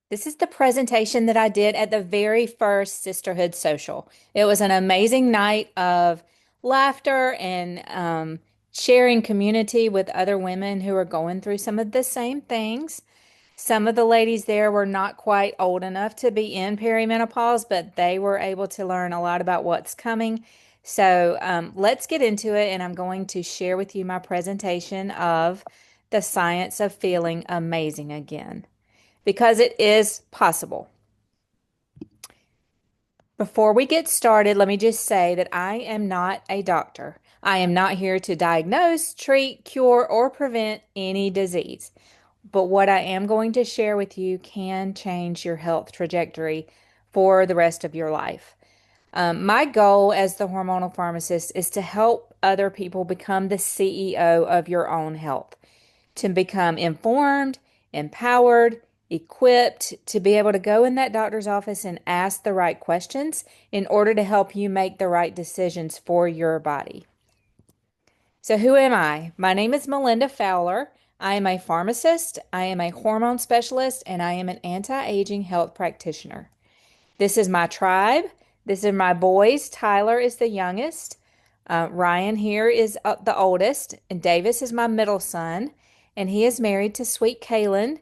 This is the presentation that I did at the very first Sisterhood social. It was an amazing night of laughter and sharing community with other women who are going through some of the same things. Some of the ladies there were not quite old enough to be in perimenopause, but they were able to learn a lot about what's coming. So let's get into it, and I'm going to share with you my presentation of the science of feeling amazing again because it is possible. Before we get started, let me just say that I am not a doctor. I am not here to diagnose, treat, cure, or prevent any disease. But what I am going to share with you can change your health trajectory for the rest of your life. My goal as the hormonal pharmacist is to help other people become the CEO of your own health, to become informed, empowered, equipped to be able to go in that doctor's office and ask the right questions in order to help you make the right decisions for your body. So, who am I? My name is Melinda Fowler. I am a pharmacist, I am a hormone specialist, and I am an anti-aging health practitioner. This is my tribe. This is my boys. Tyler is the youngest. Ryan here is the oldest, and Davis is my middle son, and he is married to sweet Kaylin.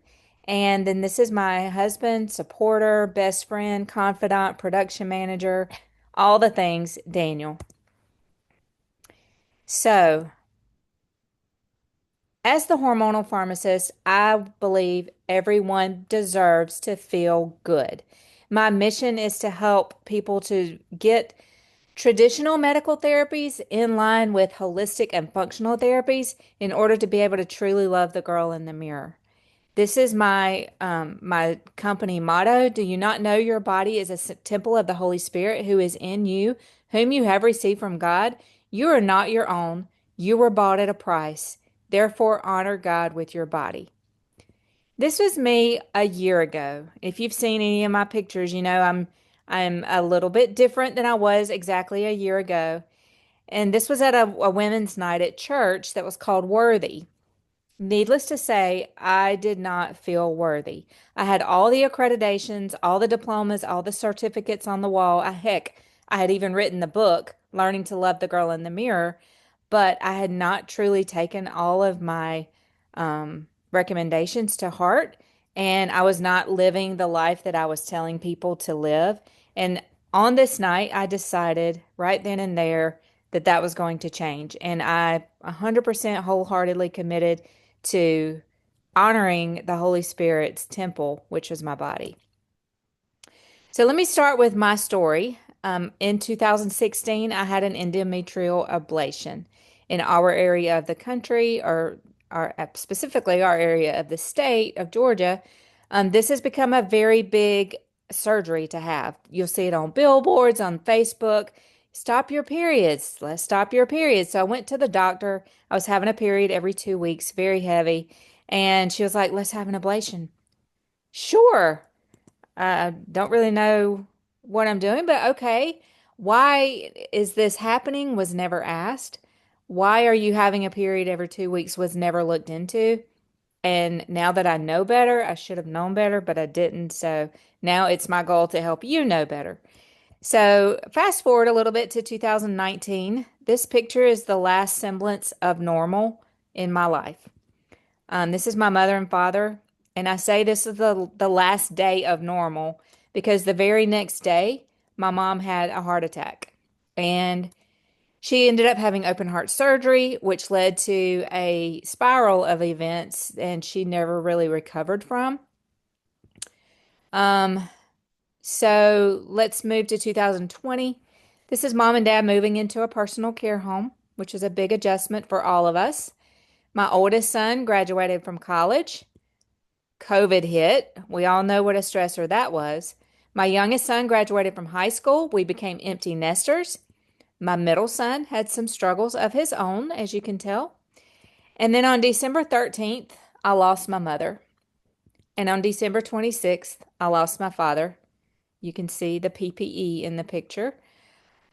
And then this is my husband, supporter, best friend, confidant, production manager, all the things, Daniel. So, as the hormonal pharmacist, I believe everyone deserves to feel good. My mission is to help people to get traditional medical therapies in line with holistic and functional therapies in order to be able to truly love the girl in the mirror. This is my company motto. Do you not know your body is a temple of the Holy Spirit who is in you, whom you have received from God? You are not your own. You were bought at a price. Therefore, honor God with your body. This was me a year ago. If you've seen any of my pictures, you know I'm a little bit different than I was exactly a year ago. And this was at a women's night at church that was called Worthy. Needless to say, I did not feel worthy. I had all the accreditations, all the diplomas, all the certificates on the wall. Heck, I had even written the book, Learning to Love the Girl in the Mirror, but I had not truly taken all of my recommendations to heart, and I was not living the life that I was telling people to live. And on this night, I decided right then and there that that was going to change, and I 100% wholeheartedly committed to honoring the Holy Spirit's temple, which was my body. So let me start with my story. In 2016, I had an endometrial ablation in our area of the country, or specifically our area of the state of Georgia. This has become a very big surgery to have. You'll see it on billboards, on Facebook. Stop your periods. Let's stop your periods. So I went to the doctor. I was having a period every 2 weeks, very heavy. And she was like, let's have an ablation. Sure. I don't really know what I'm doing, but okay. Why is this happening was never asked. Why are you having a period every 2 weeks was never looked into. And now that I know better, I should have known better, but I didn't. So now it's my goal to help you know better. So fast forward a little bit to 2019. This picture is the last semblance of normal in my life. This is my mother and father, and I say this is the last day of normal because the very next day, my mom had a heart attack, and she ended up having open heart surgery, which led to a spiral of events, and she never really recovered from. Um, so let's move to 2020. This is mom and dad moving into a personal care home, which is a big adjustment for all of us. My oldest son graduated from college. COVID hit. We all know what a stressor that was. My youngest son graduated from high school. We became empty nesters. My middle son had some struggles of his own, as you can tell. And then on December 13th, I lost my mother. And on December 26th, I lost my father. You can see the PPE in the picture.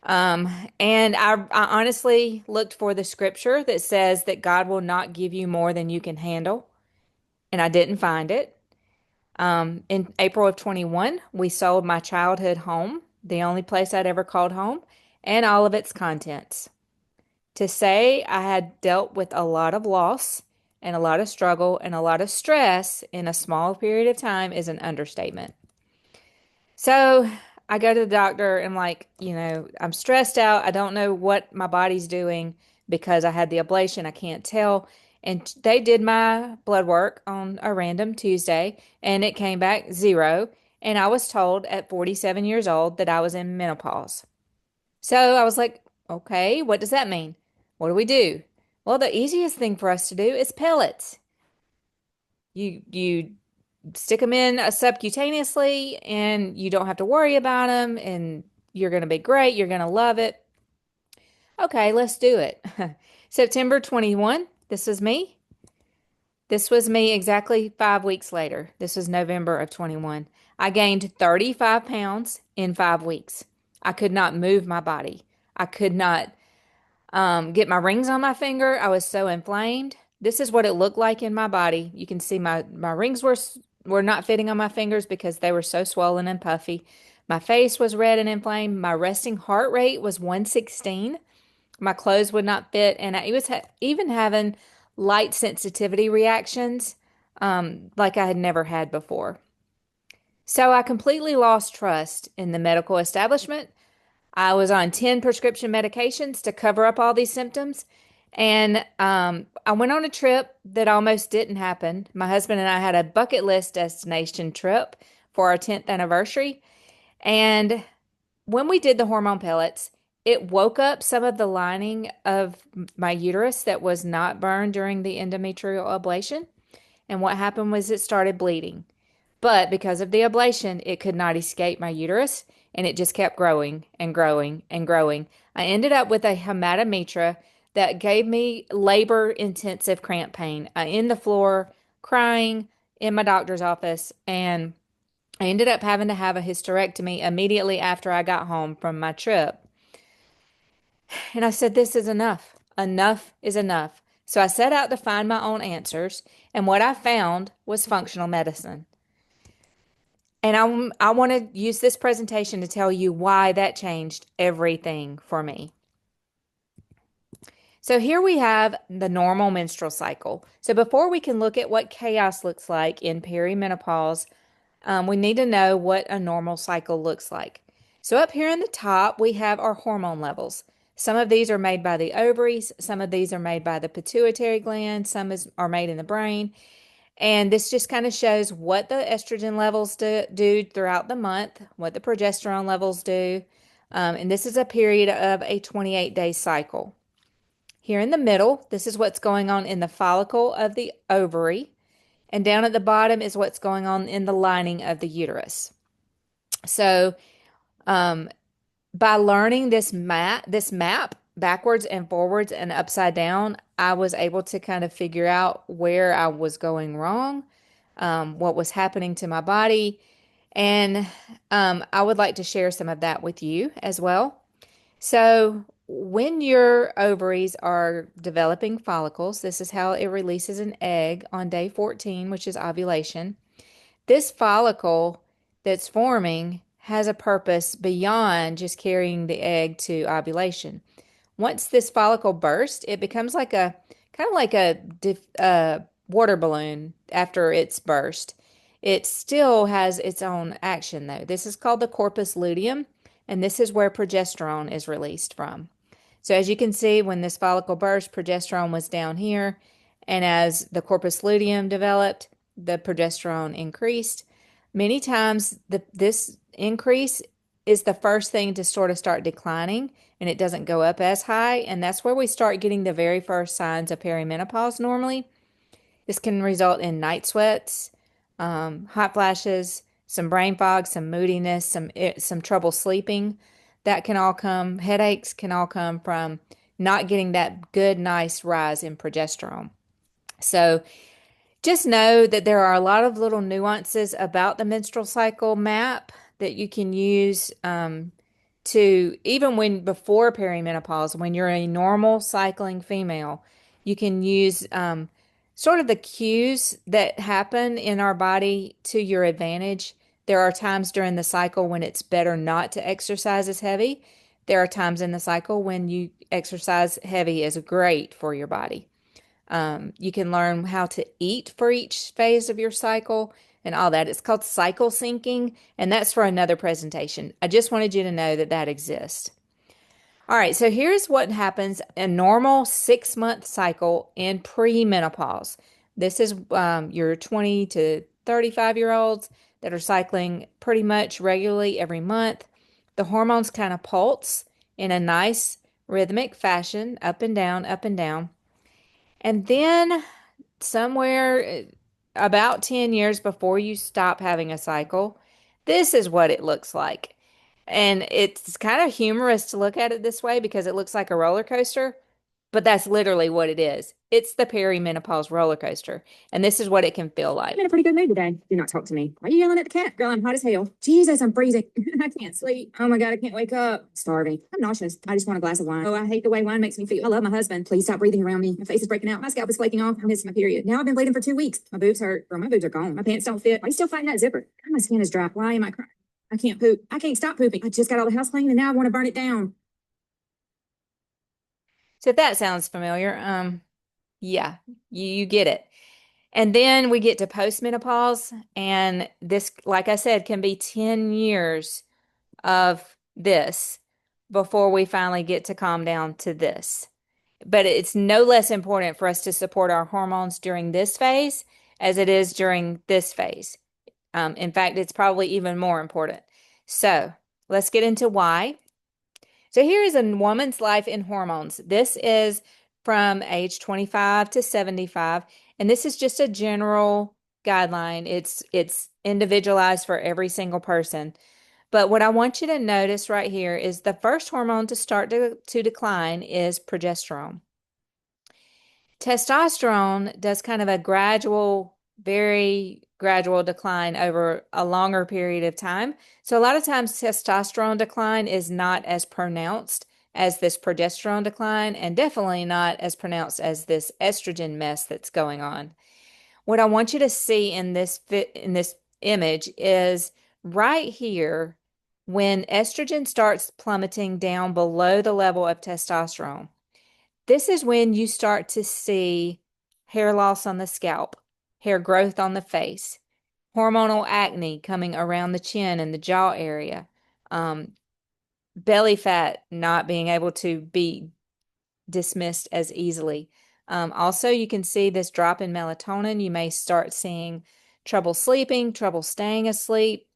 Um, and I honestly looked for the scripture that says that God will not give you more than you can handle, and I didn't find it. In April of 21, we sold my childhood home, the only place I'd ever called home, and all of its contents. To say I had dealt with a lot of loss and a lot of struggle and a lot of stress in a small period of time is an understatement. So I go to the doctor and, like, I'm stressed out. I don't know what my body's doing because I had the ablation. I can't tell. And they did my blood work on a random Tuesday and it came back zero. And I was told at 47 years old that I was in menopause. So I was like, okay, what does that mean? What do we do? Well, the easiest thing for us to do is pellets. You stick them in subcutaneously and you don't have to worry about them and you're going to be great. You're going to love it. Okay, let's do it. September 21, this was me. This was me exactly 5 weeks later. This was November of 21. I gained 35 pounds in 5 weeks. I could not move my body. I could not get my rings on my finger. I was so inflamed. This is what it looked like in my body. You can see my rings were not fitting on my fingers because they were so swollen and puffy. My face was red and inflamed. My resting heart rate was 116. My clothes would not fit, and I was even having light sensitivity reactions like I had never had before. So I completely lost trust in the medical establishment. I was on 10 prescription medications to cover up all these symptoms. And I went on a trip that almost didn't happen. My husband and I had a bucket list destination trip for our 10th anniversary. And when we did the hormone pellets, it woke up some of the lining of my uterus that was not burned during the endometrial ablation. And what happened was it started bleeding. But because of the ablation, it could not escape my uterus and it just kept growing and growing and growing. I ended up with a hematometra that gave me labor intensive cramp pain in the floor, crying in my doctor's office. And I ended up having to have a hysterectomy immediately after I got home from my trip. And I said, this is enough. Enough is enough. So I set out to find my own answers. And what I found was functional medicine. And I want to use this presentation to tell you why that changed everything for me. So here we have the normal menstrual cycle. So before we can look at what chaos looks like in perimenopause, we need to know what a normal cycle looks like. So up here in the top, we have our hormone levels. Some of these are made by the ovaries, some of these are made by the pituitary gland, are made in the brain. And this just kind of shows what the estrogen levels do throughout the month, what the progesterone levels do. And this is a period of a 28-day cycle. Here in the middle, this is what's going on in the follicle of the ovary. And down at the bottom is what's going on in the lining of the uterus. So, by learning this map backwards and forwards and upside down, I was able to kind of figure out where I was going wrong, what was happening to my body, and I would like to share some of that with you as well. So, when your ovaries are developing follicles, this is how it releases an egg on day 14, which is ovulation. This follicle that's forming has a purpose beyond just carrying the egg to ovulation. Once this follicle bursts, it becomes like a kind of like a water balloon after it's burst. It still has its own action though. This is called the corpus luteum, and this is where progesterone is released from. So as you can see, when this follicle burst, progesterone was down here, and as the corpus luteum developed, the progesterone increased. Many times, this increase is the first thing to sort of start declining, and it doesn't go up as high, and that's where we start getting the very first signs of perimenopause normally. This can result in night sweats, hot flashes, some brain fog, some moodiness, some trouble sleeping. That can all come, headaches can all come from not getting that good, nice rise in progesterone. So just know that there are a lot of little nuances about the menstrual cycle map that you can use to, even when before perimenopause, when you're a normal cycling female, you can use sort of the cues that happen in our body to your advantage. There are times during the cycle when it's better not to exercise as heavy. There are times in the cycle when you exercise heavy is great for your body. You can learn how to eat for each phase of your cycle and all that. It's called cycle syncing, and that's for another presentation. I just wanted you to know that that exists. All right, so here's what happens a normal 6 month cycle in premenopause. This is your 20 to 35-year-olds that are cycling pretty much regularly every month. The hormones kind of pulse in a nice rhythmic fashion, up and down, up and down. And then somewhere about 10 years before you stop having a cycle, this is what it looks like. And it's kind of humorous to look at it this way because it looks like a roller coaster, but that's literally what it is. It's the perimenopause roller coaster. And this is what it can feel like. I'm in a pretty good mood today. Do not talk to me. Why are you yelling at the cat? Girl, I'm hot as hell. Jesus, I'm freezing. I can't sleep. Oh my God, I can't wake up. Starving. I'm nauseous. I just want a glass of wine. Oh, I hate the way wine makes me feel. I love my husband. Please stop breathing around me. My face is breaking out. My scalp is flaking off. I'm missing my period. Now I've been bleeding for 2 weeks. My boobs hurt. Girl, my boobs are gone. My pants don't fit. Why are you still fighting that zipper? God, my skin is dry. Why am I crying? I can't poop. I can't stop pooping. I just got all the house cleaned and now I want to burn it down. So if that sounds familiar, yeah, you get it. And then we get to postmenopause, and this, like I said, can be 10 years of this before we finally get to calm down to this. But it's no less important for us to support our hormones during this phase as it is during this phase. In fact, it's probably even more important. So let's get into why. So here is a woman's life in hormones. This is from age 25 to 75, and this is just a general guideline. It's individualized for every single person. But what I want you to notice right here is the first hormone to start to decline is progesterone. Testosterone does kind of a gradual, very gradual decline over a longer period of time. So a lot of times testosterone decline is not as pronounced as this progesterone decline, and definitely not as pronounced as this estrogen mess that's going on. What I want you to see in this image is right here when estrogen starts plummeting down below the level of testosterone. This is when you start to see hair loss on the scalp, hair growth on the face, hormonal acne coming around the chin and the jaw area, um, belly fat not being able to be dismissed as easily. Also, you can see this drop in melatonin. You may start seeing trouble sleeping, trouble staying asleep.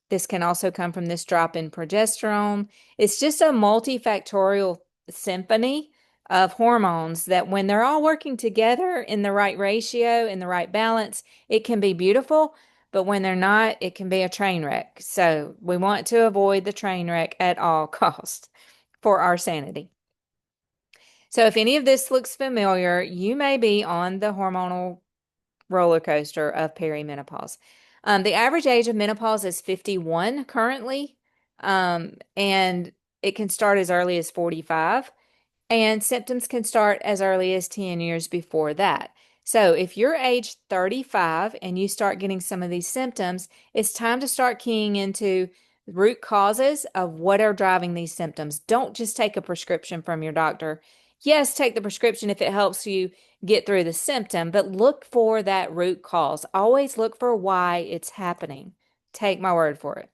This can also come from this drop in progesterone. It's just a multifactorial symphony of hormones that when they're all working together in the right ratio, in the right balance, it can be beautiful. But when they're not, it can be a train wreck. So we want to avoid the train wreck at all costs for our sanity. So if any of this looks familiar, you may be on the hormonal roller coaster of perimenopause. The average age of menopause is 51 currently, and it can start as early as 45, and symptoms can start as early as 10 years before that. So if you're age 35 and you start getting some of these symptoms, it's time to start keying into root causes of what are driving these symptoms. Don't just take a prescription from your doctor. Yes, take the prescription if it helps you get through the symptom, but look for that root cause. Always look for why it's happening. Take my word for it.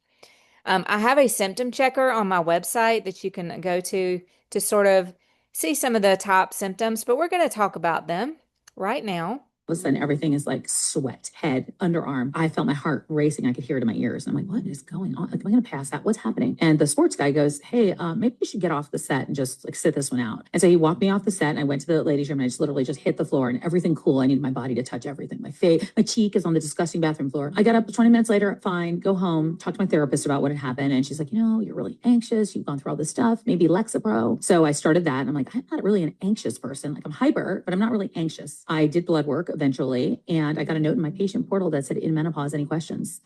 I have a symptom checker on my website that you can go to sort of see some of the top symptoms, but we're going to talk about them right now. All of a sudden, everything is like sweat, head, underarm. I felt my heart racing. I could hear it in my ears. I'm like, what is going on? Like, am I going to pass out? What's happening? And the sports guy goes, hey, maybe you should get off the set and just like sit this one out. And so he walked me off the set and I went to the ladies' room and I just literally just hit the floor and everything cool. I needed my body to touch everything. My face, my cheek is on the disgusting bathroom floor. I got up 20 minutes later, fine, go home, talk to my therapist about what had happened. And she's like, you're really anxious. You've gone through all this stuff, maybe Lexapro. So I started that. And I'm like, I'm not really an anxious person. Like I'm hyper, but I'm not really anxious. I did blood work eventually. And I got a note in my patient portal that said, in menopause, any questions?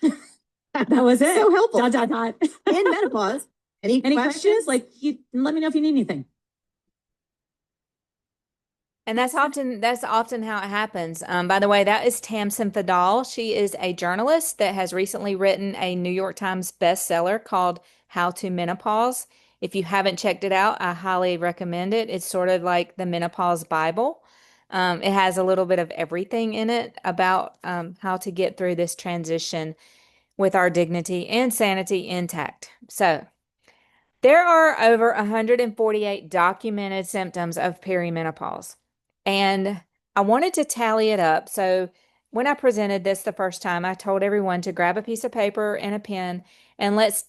That was it. So helpful. Dot, dot, dot. In menopause. Any questions? Like, let me know if you need anything. And that's often how it happens. By the way, that is Tamsin Fadal. She is a journalist that has recently written a New York Times bestseller called How to Menopause. If you haven't checked it out, I highly recommend it. It's sort of like the Menopause Bible. It has a little bit of everything in it about how to get through this transition with our dignity and sanity intact. So, there are over 148 documented symptoms of perimenopause. And I wanted to tally it up. So when I presented this the first time, I told everyone to grab a piece of paper and a pen and let's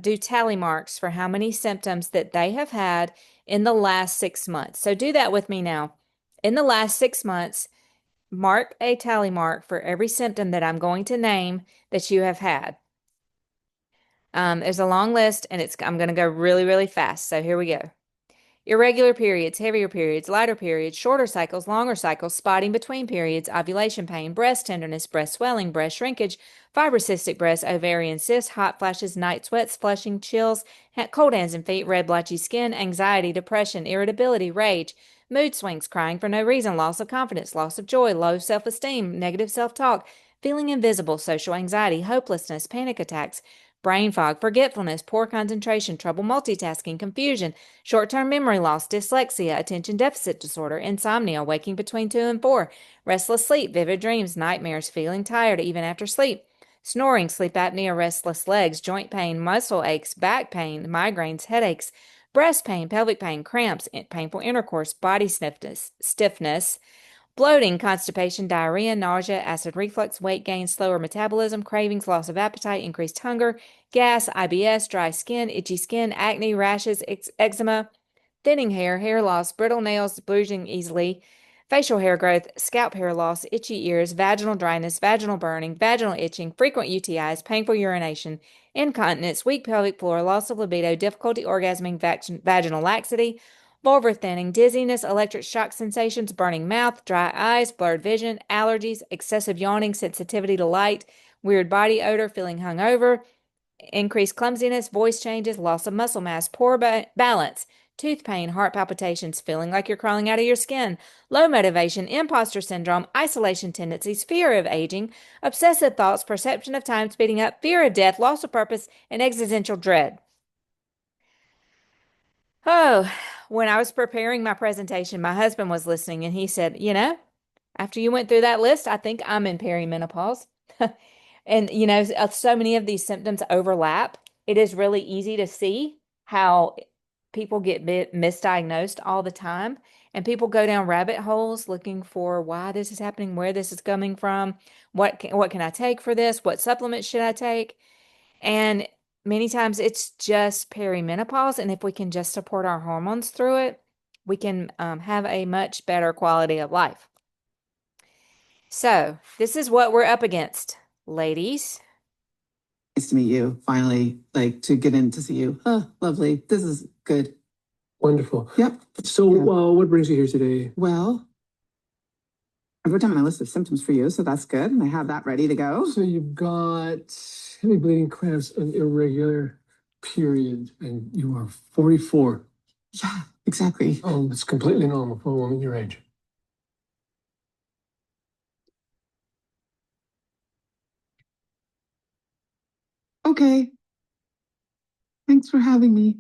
do tally marks for how many symptoms that they have had in the last 6 months. So do that with me now. In the last 6 months, mark a tally mark for every symptom that I'm going to name that you have had. There's a long list and I'm going to go really, really fast. So here we go. Irregular periods, heavier periods, lighter periods, shorter cycles, longer cycles, spotting between periods, ovulation pain, breast tenderness, breast swelling, breast shrinkage, fibrocystic breast, ovarian cyst, hot flashes, night sweats, flushing, chills, cold hands and feet, red blotchy skin, anxiety, depression, irritability, rage, mood swings, crying for no reason, loss of confidence, loss of joy, low self-esteem, negative self-talk, feeling invisible, social anxiety, hopelessness, panic attacks, brain fog, forgetfulness, poor concentration, trouble multitasking, confusion, short-term memory loss, dyslexia, attention deficit disorder, insomnia, waking between 2 and 4, restless sleep, vivid dreams, nightmares, feeling tired even after sleep, snoring, sleep apnea, restless legs, joint pain, muscle aches, back pain, migraines, headaches, breast pain, pelvic pain, cramps, painful intercourse, body stiffness, bloating, constipation, diarrhea, nausea, acid reflux, weight gain, slower metabolism, cravings, loss of appetite, increased hunger, gas, IBS, dry skin, itchy skin, acne, rashes, eczema, thinning hair, hair loss, brittle nails, bruising easily, facial hair growth, scalp hair loss, itchy ears, vaginal dryness, vaginal burning, vaginal itching, frequent UTIs, painful urination, incontinence, weak pelvic floor, loss of libido, difficulty orgasming, vaginal laxity, vulvar thinning, dizziness, electric shock sensations, burning mouth, dry eyes, blurred vision, allergies, excessive yawning, sensitivity to light, weird body odor, feeling hungover, increased clumsiness, voice changes, loss of muscle mass, poor balance, tooth pain, heart palpitations, feeling like you're crawling out of your skin, low motivation, imposter syndrome, isolation tendencies, fear of aging, obsessive thoughts, perception of time speeding up, fear of death, loss of purpose, and existential dread. Oh, when I was preparing my presentation, my husband was listening and he said, after you went through that list, I think I'm in perimenopause. And, so many of these symptoms overlap. It is really easy to see how people get misdiagnosed all the time. And people go down rabbit holes looking for why this is happening, where this is coming from, what can I take for this, what supplements should I take? And many times it's just perimenopause. And if we can just support our hormones through it, we can have a much better quality of life. So, this is what we're up against, ladies. Nice to meet you. Finally, like to get in to see you. Oh, lovely. This is good. Wonderful. Yep. So, Yeah. what brings you here today? Well, I wrote down my list of symptoms for you, so that's good. And I have that ready to go. So you've got heavy bleeding, cramps, and irregular period, and you are 44. Yeah, exactly. Oh, it's completely normal for a woman your age. Okay. Thanks for having me.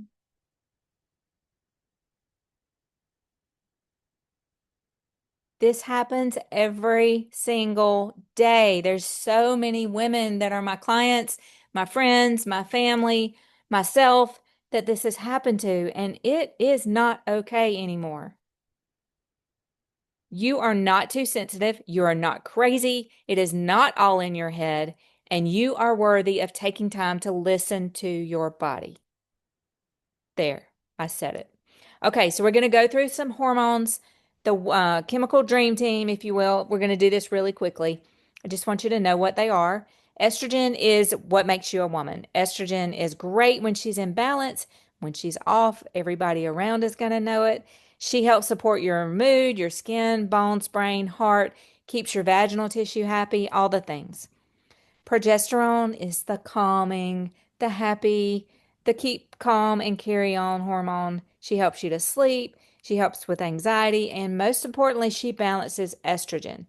This happens every single day. There's so many women that are my clients, my friends, my family, myself that this has happened to, and it is not okay anymore. You are not too sensitive. You are not crazy. It is not all in your head, and you are worthy of taking time to listen to your body. There, I said it. Okay, so we're going to go through some hormones, the chemical dream team, if you will. We're going to do this really quickly. I just want you to know what they are. Estrogen is what makes you a woman. Estrogen is great when she's in balance. When she's off, everybody around is going to know it. She helps support your mood, your skin, bones, brain, heart, keeps your vaginal tissue happy, all the things. Progesterone is the calming, the happy, the keep calm and carry on hormone. She helps you to sleep. She helps with anxiety, and most importantly, she balances estrogen.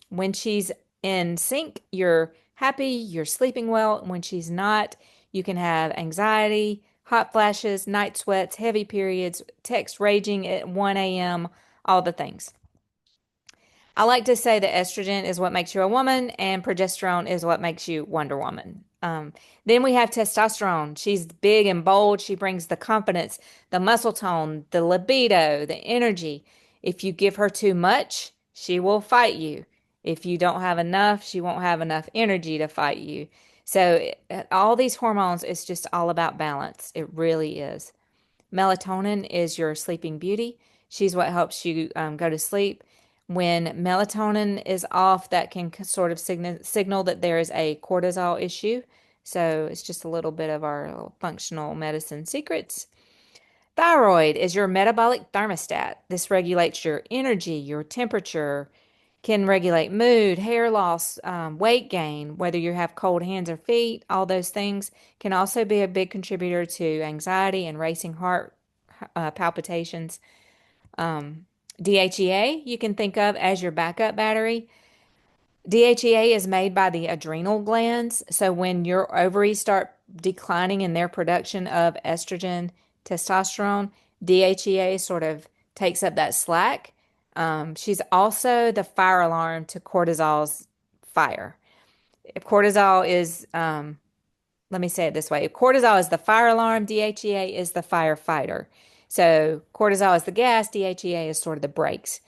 When she's in sync, you're happy, you're sleeping well. When she's not, you can have anxiety, hot flashes, night sweats, heavy periods, text raging at 1 a.m., all the things. I like to say that estrogen is what makes you a woman and progesterone is what makes you Wonder Woman. Then we have testosterone. She's big and bold. She brings the confidence, the muscle tone, the libido, the energy. If you give her too much, she will fight you. If you don't have enough, she won't have enough energy to fight you. So, all these hormones is just all about balance. It really is. Melatonin is your sleeping beauty. She's what helps you go to sleep. When melatonin is off, that can sort of signal that there is a cortisol issue. So it's just a little bit of our functional medicine secrets. Thyroid is your metabolic thermostat. This regulates your energy, your temperature, can regulate mood, hair loss, weight gain, whether you have cold hands or feet, all those things can also be a big contributor to anxiety and racing heart palpitations. DHEA you can think of as your backup battery. DHEA is made by the adrenal glands. So when your ovaries start declining in their production of estrogen, testosterone, DHEA sort of takes up that slack. She's also the fire alarm to cortisol's fire. If cortisol is, let me say it this way, if cortisol is the fire alarm, DHEA is the firefighter. So cortisol is the gas, DHEA is sort of the brakes.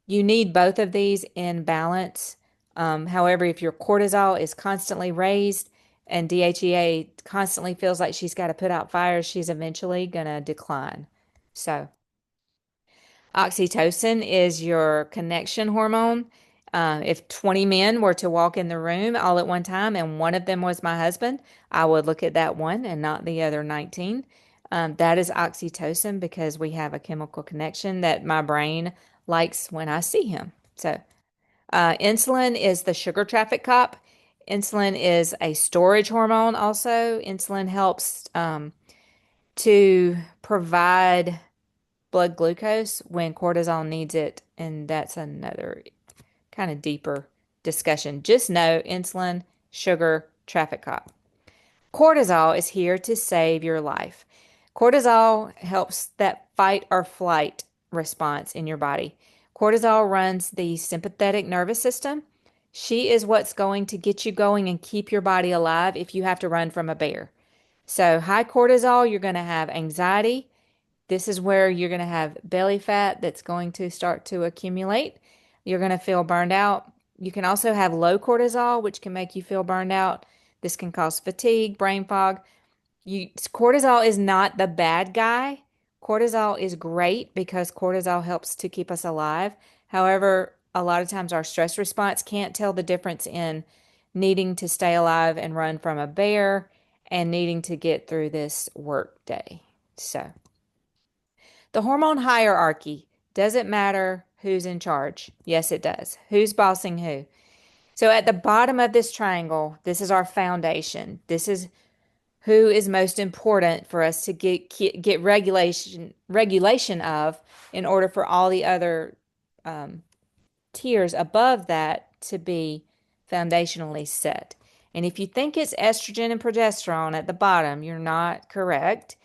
You need both of these in balance. However, if your cortisol is constantly raised and DHEA constantly feels like she's got to put out fires, she's eventually going to decline. So, oxytocin is your connection hormone. If 20 men were to walk in the room all at one time and one of them was my husband, I would look at that one and not the other 19. That is oxytocin because we have a chemical connection that my brain likes when I see him. So, insulin is the sugar traffic cop. Insulin is a storage hormone also. Insulin helps to provide blood glucose when cortisol needs it, and that's another kind of deeper discussion. Just know insulin, sugar, traffic cop. Cortisol is here to save your life. Cortisol helps that fight or flight response in your body. Cortisol runs the sympathetic nervous system. She is what's going to get you going and keep your body alive if you have to run from a bear. So, high cortisol, you're going to have anxiety. This is where you're going to have belly fat that's going to start to accumulate. You're going to feel burned out. You can also have low cortisol, which can make you feel burned out. This can cause fatigue, brain fog. Cortisol is not the bad guy. Cortisol is great because cortisol helps to keep us alive. However, a lot of times our stress response can't tell the difference in needing to stay alive and run from a bear and needing to get through this work day. So, the hormone hierarchy, does it matter who's in charge? Yes, it does. Who's bossing who? So at the bottom of this triangle, this is our foundation. This is who is most important for us to get regulation of in order for all the other tiers above that to be foundationally set. And if you think it's estrogen and progesterone at the bottom, you're not correct.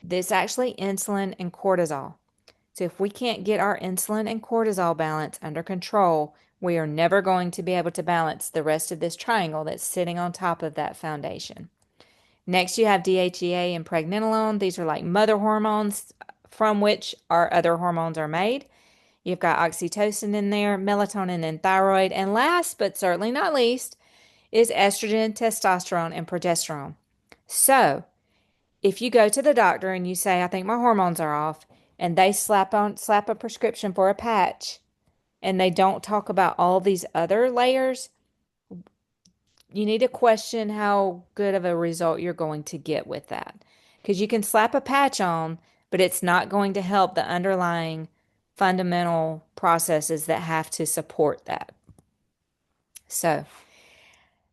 This actually insulin and cortisol. So if we can't get our insulin and cortisol balance under control, we are never going to be able to balance the rest of this triangle that's sitting on top of that foundation. Next, you have DHEA and pregnenolone. These are like mother hormones from which our other hormones are made. You've got oxytocin in there, melatonin and thyroid. And last but certainly not least is estrogen, testosterone, and progesterone. So if you go to the doctor and you say, I think my hormones are off, and they slap a prescription for a patch, and they don't talk about all these other layers, you need to question how good of a result you're going to get with that. Because you can slap a patch on, but it's not going to help the underlying fundamental processes that have to support that. So,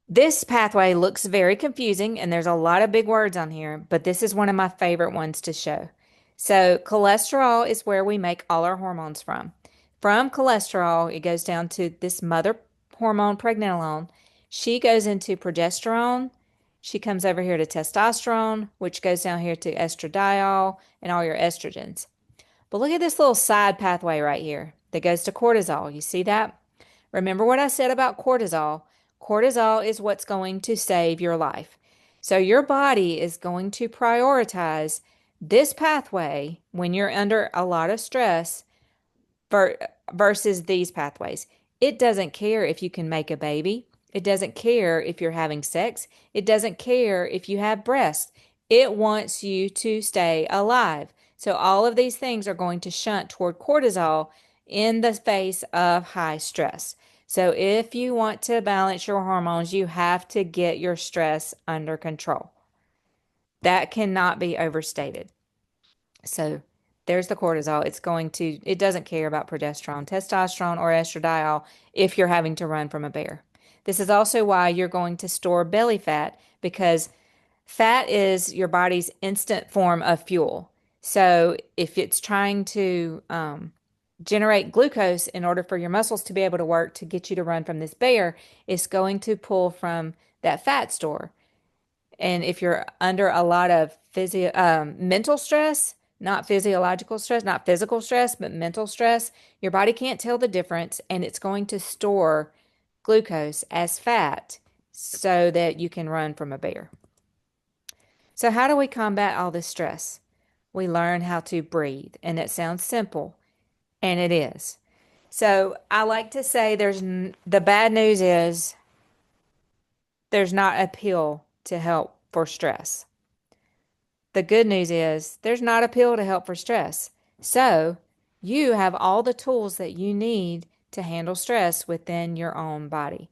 this pathway looks very confusing, and there's a lot of big words on here, but this is one of my favorite ones to show. So, cholesterol is where we make all our hormones from. From cholesterol, it goes down to this mother hormone, pregnenolone. She goes into progesterone. She comes over here to testosterone, which goes down here to estradiol and all your estrogens. But look at this little side pathway right here that goes to cortisol. You see that? Remember what I said about cortisol? Cortisol is what's going to save your life. So your body is going to prioritize this pathway when you're under a lot of stress versus these pathways. It doesn't care if you can make a baby. It doesn't care if you're having sex. It doesn't care if you have breasts. It wants you to stay alive. So all of these things are going to shunt toward cortisol in the face of high stress. So if you want to balance your hormones, you have to get your stress under control. That cannot be overstated. So there's the cortisol. It doesn't care about progesterone, testosterone, or estradiol if you're having to run from a bear. This is also why you're going to store belly fat because fat is your body's instant form of fuel. So if it's trying to generate glucose in order for your muscles to be able to work to get you to run from this bear, it's going to pull from that fat store. And if you're under a lot of mental stress, not physiological stress, not physical stress, but mental stress, your body can't tell the difference and it's going to store glucose as fat so that you can run from a bear. So, how do we combat all this stress? We learn how to breathe, and it sounds simple, and it is. So, I like to say the bad news is there's not a pill to help for stress. The good news is there's not a pill to help for stress. So you have all the tools that you need to handle stress within your own body.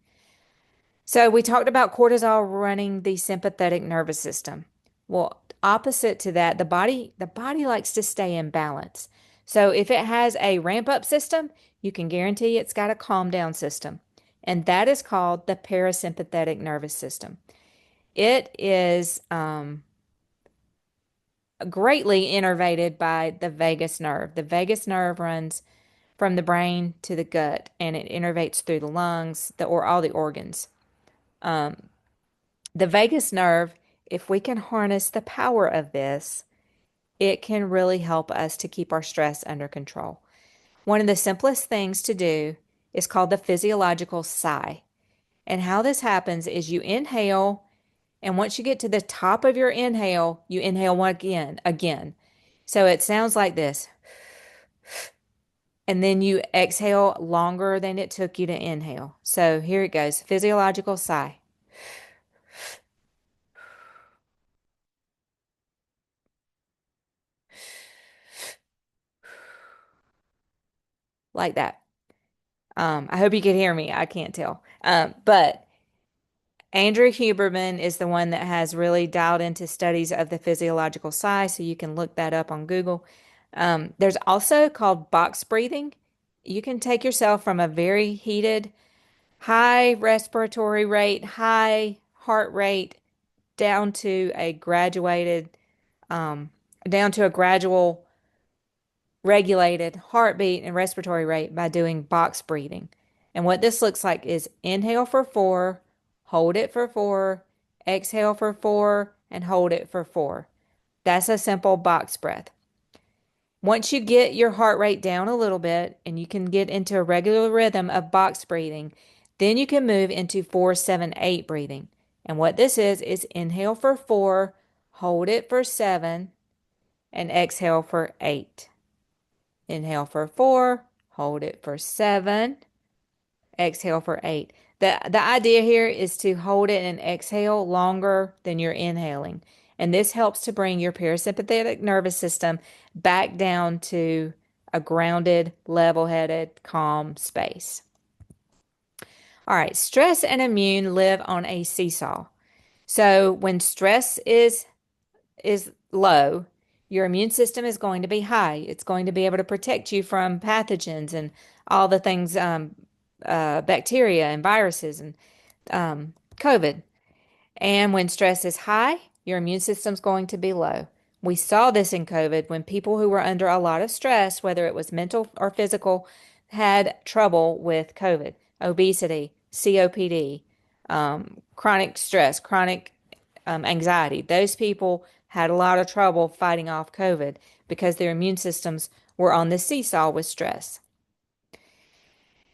So we talked about cortisol running the sympathetic nervous system. Well, opposite to that, the body likes to stay in balance. So if it has a ramp up system, you can guarantee it's got a calm down system. And that is called the parasympathetic nervous system. It is greatly innervated by the vagus nerve. The vagus nerve runs from the brain to the gut and it innervates through the lungs, or all the organs. The vagus nerve, if we can harness the power of this, it can really help us to keep our stress under control. One of the simplest things to do is called the physiological sigh. And how this happens is you inhale, and once you get to the top of your inhale, you inhale one again. So it sounds like this. And then you exhale longer than it took you to inhale. So here it goes. Physiological sigh. Like that. I hope you can hear me. I can't tell. But Andrew Huberman is the one that has really dialed into studies of the physiological sigh, so you can look that up on Google. There's also called box breathing. You can take yourself from a very heated, high respiratory rate, high heart rate, down to a graduated, um, down to a gradual regulated heartbeat and respiratory rate by doing box breathing. And what this looks like is inhale for 4, hold it for 4, exhale for 4, and hold it for 4. That's a simple box breath. Once you get your heart rate down a little bit and you can get into a regular rhythm of box breathing, then you can move into 4-7-8 breathing. And what this is inhale for 4, hold it for 7, and exhale for 8. Inhale for 4, hold it for 7, exhale for 8. The idea here is to hold it and exhale longer than you're inhaling. And this helps to bring your parasympathetic nervous system back down to a grounded, level-headed, calm space. All right, stress and immune live on a seesaw. So when stress is low, your immune system is going to be high. It's going to be able to protect you from pathogens and all the things, bacteria and viruses and COVID. And when stress is high, your immune system's going to be low. We saw this in COVID when people who were under a lot of stress, whether it was mental or physical, had trouble with COVID, obesity, COPD, chronic stress, chronic anxiety. Those people had a lot of trouble fighting off COVID because their immune systems were on the seesaw with stress.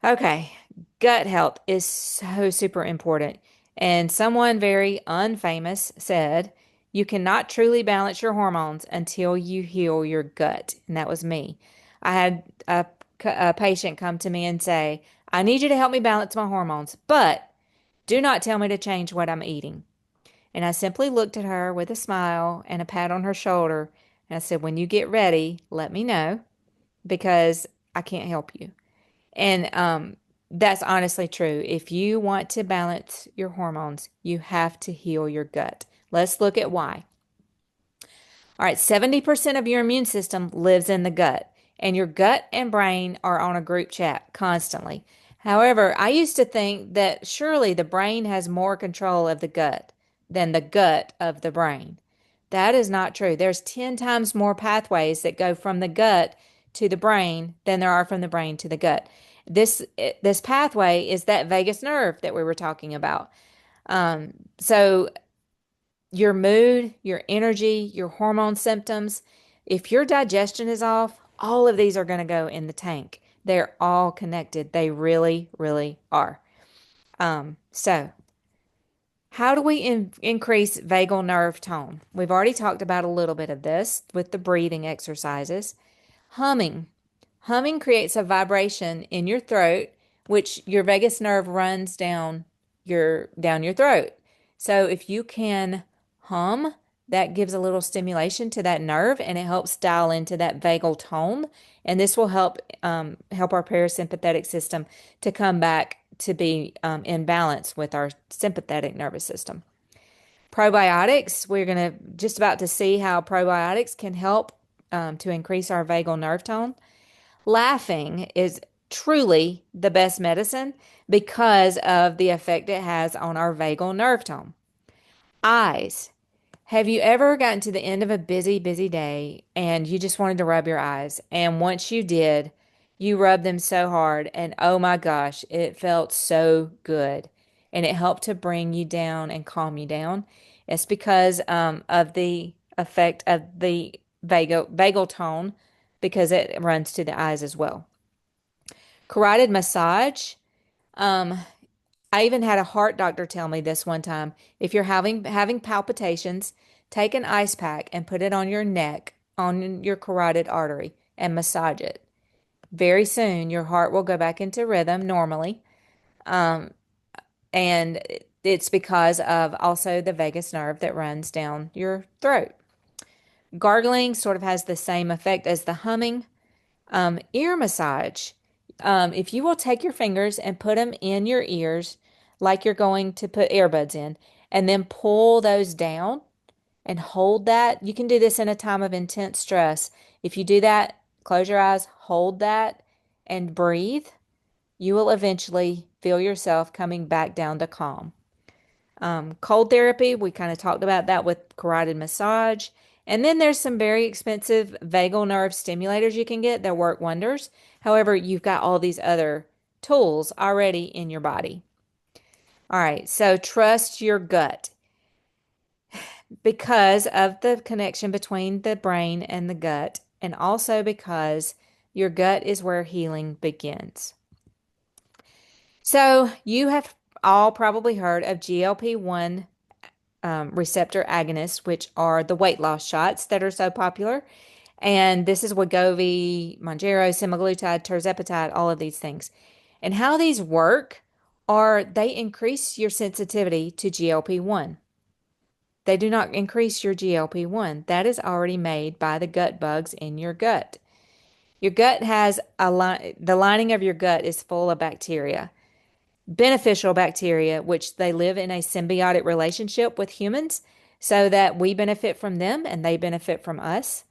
Okay, gut health is so super important. And someone very unfamous said, you cannot truly balance your hormones until you heal your gut. And that was me. I had a patient come to me and say, I need you to help me balance my hormones, but do not tell me to change what I'm eating. And I simply looked at her with a smile and a pat on her shoulder. And I said, when you get ready, let me know because I can't help you. And that's honestly true. If you want to balance your hormones, you have to heal your gut. Let's look at why. All right, 70% of your immune system lives in the gut, and your gut and brain are on a group chat constantly. However, I used to think that surely the brain has more control of the gut than the gut of the brain. That is not true. There's 10 times more pathways that go from the gut to the brain than there are from the brain to the gut. This pathway is that vagus nerve that we were talking about. So your mood, your energy, your hormone symptoms, if your digestion is off, all of these are going to go in the tank. They're all connected. They really, really are. So how do we increase vagal nerve tone? We've already talked about a little bit of this with the breathing exercises. Humming. Humming creates a vibration in your throat, which your vagus nerve runs down your throat. So if you can hum, that gives a little stimulation to that nerve and it helps dial into that vagal tone. And this will help our parasympathetic system to come back to be in balance with our sympathetic nervous system. Probiotics, we're going to just about to see how probiotics can help to increase our vagal nerve tone. Laughing is truly the best medicine because of the effect it has on our vagal nerve tone. Eyes. Have you ever gotten to the end of a busy, busy day and you just wanted to rub your eyes? And once you did, you rubbed them so hard, and oh my gosh, it felt so good. And it helped to bring you down and calm you down. It's because of the effect of the vagal tone, because it runs to the eyes as well. Carotid massage. Um, I even had a heart doctor tell me this one time. If you're having palpitations, take an ice pack and put it on your neck, on your carotid artery, and massage it. Very soon, your heart will go back into rhythm normally. And it's because of also the vagus nerve that runs down your throat. Gargling sort of has the same effect as the humming. Ear massage. If you will take your fingers and put them in your ears like you're going to put earbuds in, and then pull those down and hold that. You can do this in a time of intense stress. If you do that, close your eyes, hold that, and breathe. You will eventually feel yourself coming back down to calm. Cold therapy, we kind of talked about that with carotid massage. And then there's some very expensive vagal nerve stimulators you can get that work wonders. However, you've got all these other tools already in your body. All right, so trust your gut because of the connection between the brain and the gut, and also because your gut is where healing begins. So, you have all probably heard of GLP-1 receptor agonists, which are the weight loss shots that are so popular. And this is Wegovy, Mounjaro, semaglutide, tirzepatide, all of these things. And how these work are they increase your sensitivity to GLP-1. They do not increase your GLP-1. That is already made by the gut bugs in your gut. Your gut has the lining of your gut is full of bacteria, beneficial bacteria, which they live in a symbiotic relationship with humans so that we benefit from them and they benefit from us.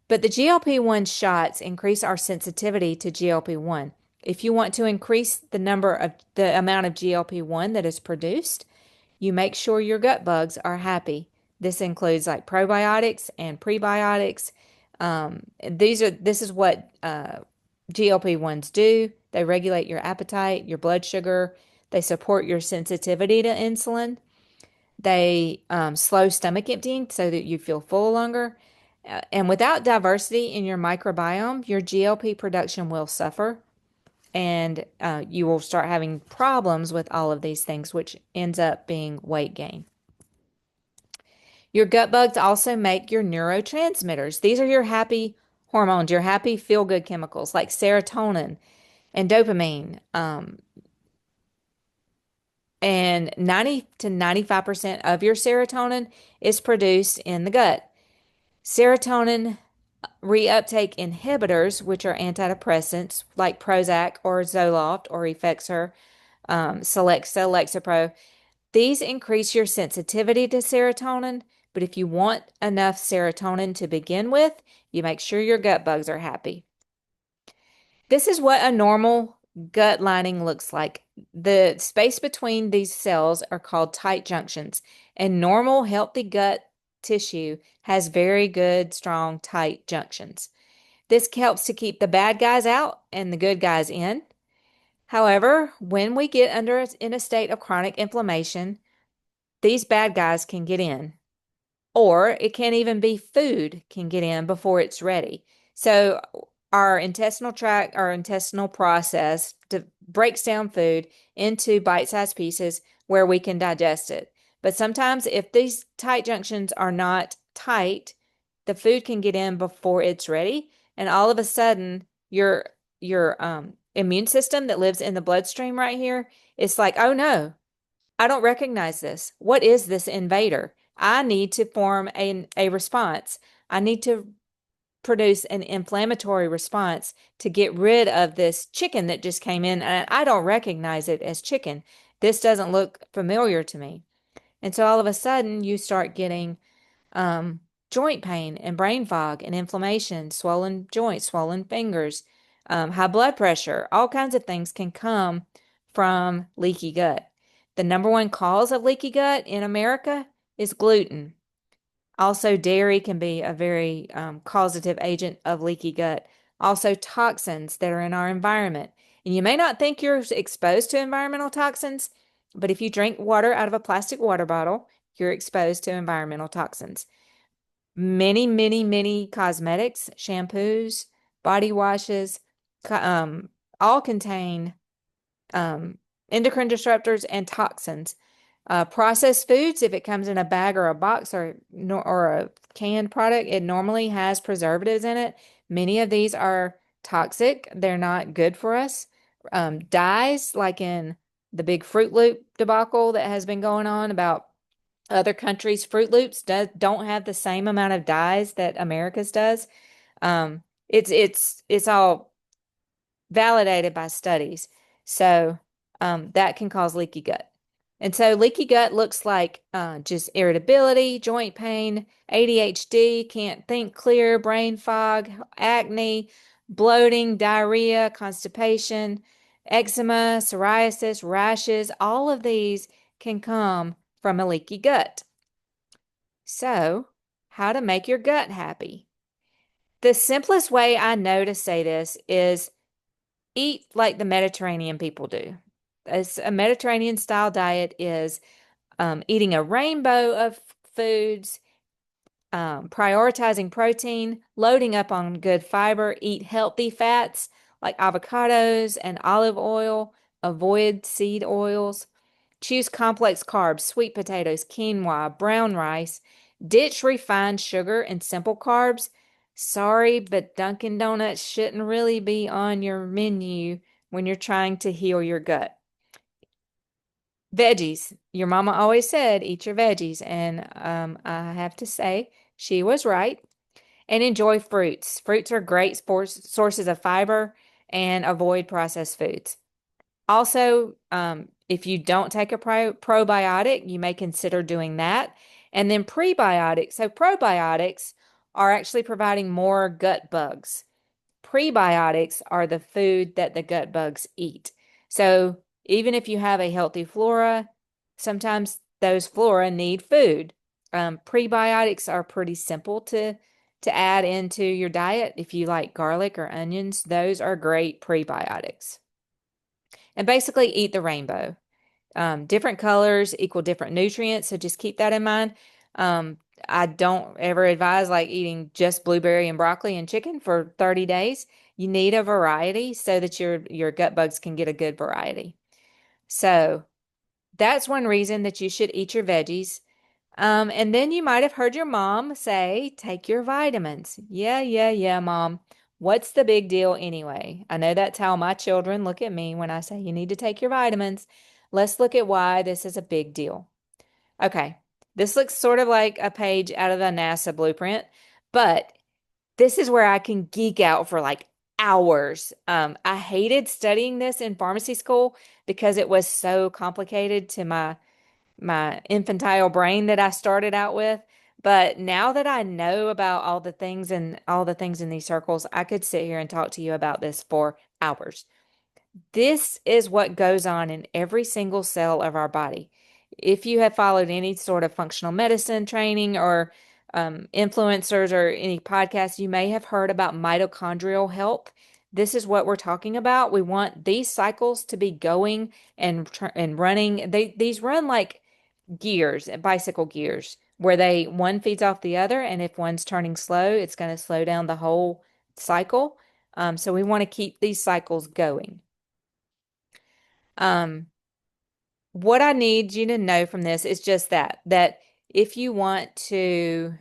But the GLP-1 shots increase our sensitivity to GLP-1. If you want to increase the amount of GLP-1 that is produced, you make sure your gut bugs are happy This includes like probiotics and prebiotics. This is what GLP-1s do. They regulate your appetite, your blood sugar. They support your sensitivity to insulin. They slow stomach emptying so that you feel full longer. And without diversity in your microbiome, your GLP production will suffer, and you will start having problems with all of these things, which ends up being weight gain. Your gut bugs also make your neurotransmitters. These are your happy hormones, your happy feel-good chemicals like serotonin and dopamine. And 90 to 95% of your serotonin is produced in the gut. Serotonin reuptake inhibitors, which are antidepressants like Prozac or Zoloft or Effexor, Celexa, Lexapro, these increase your sensitivity to serotonin. But if you want enough serotonin to begin with, you make sure your gut bugs are happy. This is what a normal gut lining looks like. The space between these cells are called tight junctions, and normal, healthy gut tissue has very good, strong, tight junctions. This helps to keep the bad guys out and the good guys in. However, when we get in a state of chronic inflammation, these bad guys can get in, or it can even be food can get in before it's ready. So our intestinal tract, our intestinal process breaks down food into bite-sized pieces where we can digest it. But sometimes if these tight junctions are not tight, the food can get in before it's ready, and all of a sudden your immune system that lives in the bloodstream right here, it's like, oh no, I don't recognize this. What is this invader? I need to form a response. I need to produce an inflammatory response to get rid of this chicken that just came in, and I don't recognize it as chicken. This doesn't look familiar to me. And so all of a sudden, you start getting um, joint pain and brain fog and inflammation, swollen joints, swollen fingers, high blood pressure. All kinds of things can come from leaky gut. The number one cause of leaky gut in America is gluten. Also, dairy can be a very causative agent of leaky gut. Also, toxins that are in our environment. And you may not think you're exposed to environmental toxins, but if you drink water out of a plastic water bottle, you're exposed to environmental toxins. Many, many, many cosmetics, shampoos, body washes, all contain endocrine disruptors and toxins. Processed foods, if it comes in a bag or a box or a canned product, it normally has preservatives in it. Many of these are toxic. They're not good for us. Dyes, like in the big Fruit Loop debacle that has been going on about other countries, Fruit Loops don't have the same amount of dyes that America's does. It's all validated by studies. So that can cause leaky gut. And so leaky gut looks like just irritability, joint pain, ADHD, can't think clear, brain fog, acne, bloating, diarrhea, constipation, eczema, psoriasis, rashes. All of these can come from a leaky gut. So, how to make your gut happy? The simplest way I know to say this is eat like the Mediterranean people do. As a Mediterranean style diet is eating a rainbow of foods, prioritizing protein, loading up on good fiber, eat healthy fats like avocados and olive oil, avoid seed oils, choose complex carbs, sweet potatoes, quinoa, brown rice, ditch refined sugar and simple carbs. Sorry, but Dunkin' Donuts shouldn't really be on your menu when you're trying to heal your gut. Veggies. Your mama always said, eat your veggies. And I have to say, she was right. And enjoy fruits. Fruits are great sources of fiber, and avoid processed foods. Also, if you don't take a probiotic, you may consider doing that. And then prebiotics. So probiotics are actually providing more gut bugs. Prebiotics are the food that the gut bugs eat. So even if you have a healthy flora, sometimes those flora need food. Prebiotics are pretty simple to add into your diet. If you like garlic or onions, those are great prebiotics. And basically eat the rainbow. Different colors equal different nutrients, so just keep that in mind. Um, I don't ever advise like eating just blueberry and broccoli and chicken for 30 days. You need a variety so that your gut bugs can get a good variety. So that's one reason that you should eat your veggies. And then you might have heard your mom say, take your vitamins. Yeah, yeah, yeah, mom. What's the big deal anyway? I know that's how my children look at me when I say you need to take your vitamins. Let's look at why this is a big deal. Okay, this looks sort of like a page out of the NASA blueprint, but this is where I can geek out for like hours. I hated studying this in pharmacy school because it was so complicated to my infantile brain that I started out with. But now that I know about all the things in these circles, I could sit here and talk to you about this for hours. This is what goes on in every single cell of our body. If you have followed any sort of functional medicine training or influencers or any podcasts, you may have heard about mitochondrial health. This is what we're talking about. We want these cycles to be going and running. These run like gears, bicycle gears, where they one feeds off the other, and if one's turning slow, it's going to slow down the whole cycle. So we want to keep these cycles going. Um, what I need you to know from this is just that if you want to,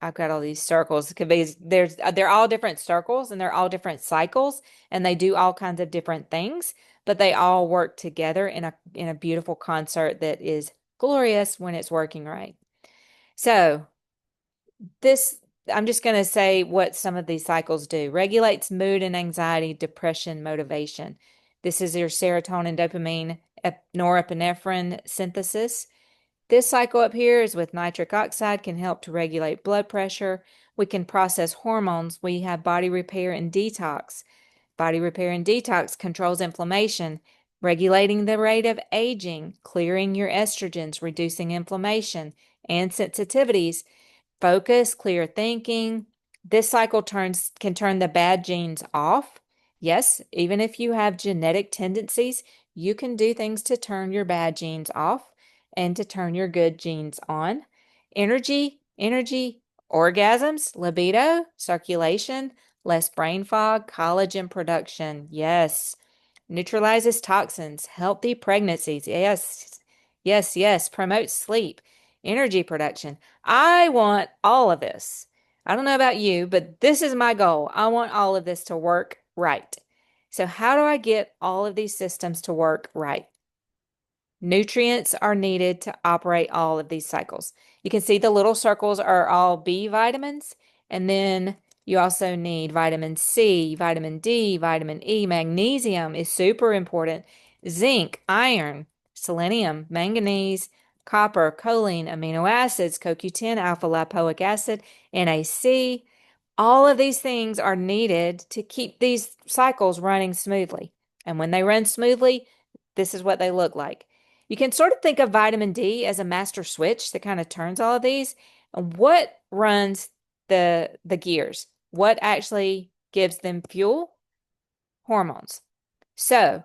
I've got all these circles. It could be they're all different circles and they're all different cycles and they do all kinds of different things, but they all work together in a beautiful concert that is glorious when it's working right. So this I'm just going to say what some of these cycles do. Regulates mood and anxiety, depression, motivation. This is your serotonin, dopamine, norepinephrine synthesis. This cycle up here is with nitric oxide, can help to regulate blood pressure. We can process hormones. We have body repair and detox. Body repair and detox controls inflammation, regulating the rate of aging, clearing your estrogens, reducing inflammation and sensitivities. Focus, clear thinking. This cycle can turn the bad genes off. Yes, even if you have genetic tendencies, you can do things to turn your bad genes off and to turn your good genes on. Energy, orgasms, libido, circulation, less brain fog, collagen production. Yes. Neutralizes toxins, healthy pregnancies. Yes, yes, yes. Promotes sleep, energy production. I want all of this. I don't know about you, but this is my goal. I want all of this to work right. So, how do I get all of these systems to work right? Nutrients are needed to operate all of these cycles. You can see the little circles are all B vitamins, and then you also need vitamin C, vitamin D, vitamin E. Magnesium is super important. Zinc, iron, selenium, manganese, copper, choline, amino acids, CoQ10, alpha lipoic acid, NAC. All of these things are needed to keep these cycles running smoothly. And when they run smoothly, this is what they look like. You can sort of think of vitamin D as a master switch that kind of turns all of these. And what runs the gears? What actually gives them fuel? Hormones. So,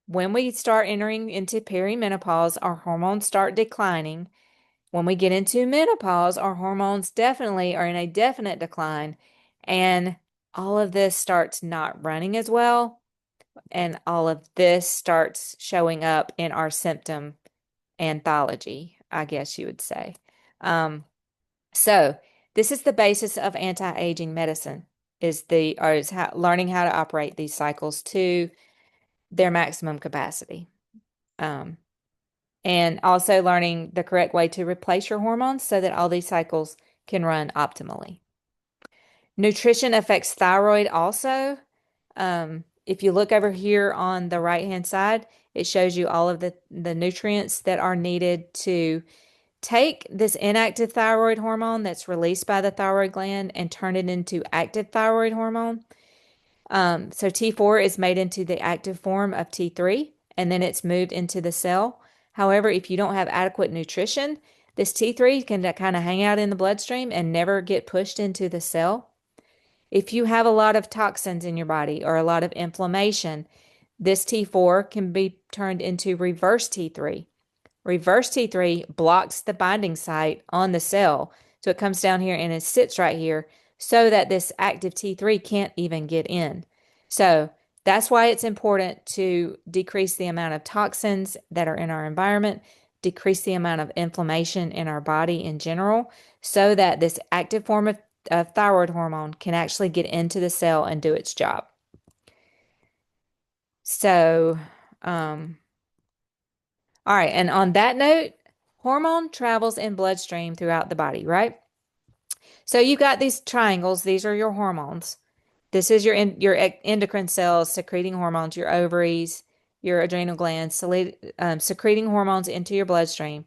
when we start entering into perimenopause, our hormones start declining. When we get into menopause, our hormones definitely are in a definite decline, and all of this starts not running as well, and all of this starts showing up in our symptom anthology, I guess you would say. Um, so this is the basis of anti-aging medicine learning how to operate these cycles to their maximum capacity. Um, and also learning the correct way to replace your hormones so that all these cycles can run optimally. Nutrition affects thyroid also. If you look over here on the right-hand side, it shows you all of the nutrients that are needed to take this inactive thyroid hormone that's released by the thyroid gland and turn it into active thyroid hormone. So T4 is made into the active form of T3, and then it's moved into the cell. However, if you don't have adequate nutrition, This T3 can kind of hang out in the bloodstream and never get pushed into the cell. If you have a lot of toxins in your body or a lot of inflammation, this T4 can be turned into reverse T3. Reverse T3 blocks the binding site on the cell. So it comes down here and it sits right here so that this active T3 can't even get in. So that's why it's important to decrease the amount of toxins that are in our environment, decrease the amount of inflammation in our body in general, so that this active form of thyroid hormone can actually get into the cell and do its job. So, all right, and on that note, hormone travels in bloodstream throughout the body, right? So you got these triangles, these are your hormones. This is your endocrine cells secreting hormones, your ovaries, your adrenal glands, secreting hormones into your bloodstream.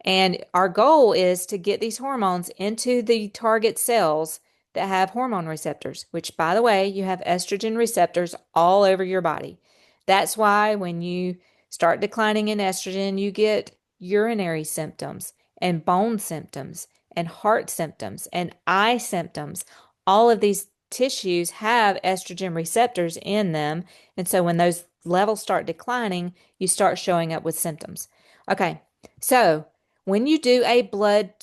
And our goal is to get these hormones into the target cells that have hormone receptors, which, by the way, you have estrogen receptors all over your body. That's why when you start declining in estrogen, you get urinary symptoms and bone symptoms and heart symptoms and eye symptoms. All of these tissues have estrogen receptors in them. And so when those levels start declining, you start showing up with symptoms. Okay, so when you do a blood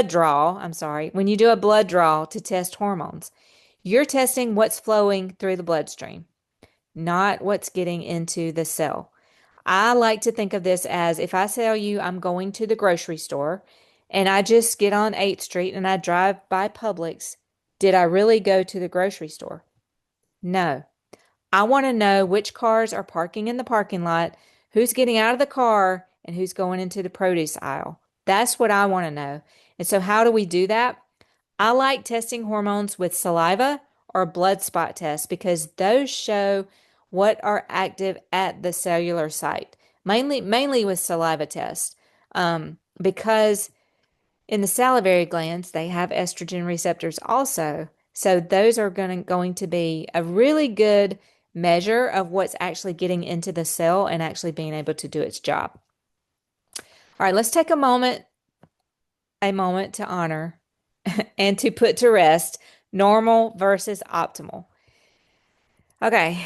draw, I'm sorry, when you do a blood draw to test hormones, you're testing what's flowing through the bloodstream, not what's getting into the cell. I like to think of this as if I tell you I'm going to the grocery store and I just get on 8th Street and I drive by Publix, did I really go to the grocery store? No. I want to know which cars are parking in the parking lot, who's getting out of the car, and who's going into the produce aisle. That's what I want to know. And so, how do we do that? I like testing hormones with saliva or blood spot tests because those show what are active at the cellular site. Mainly with saliva tests, because in the salivary glands, they have estrogen receptors also. So those are going to be a really good measure of what's actually getting into the cell and actually being able to do its job. All right, let's take a moment to honor and to put to rest normal versus optimal. Okay,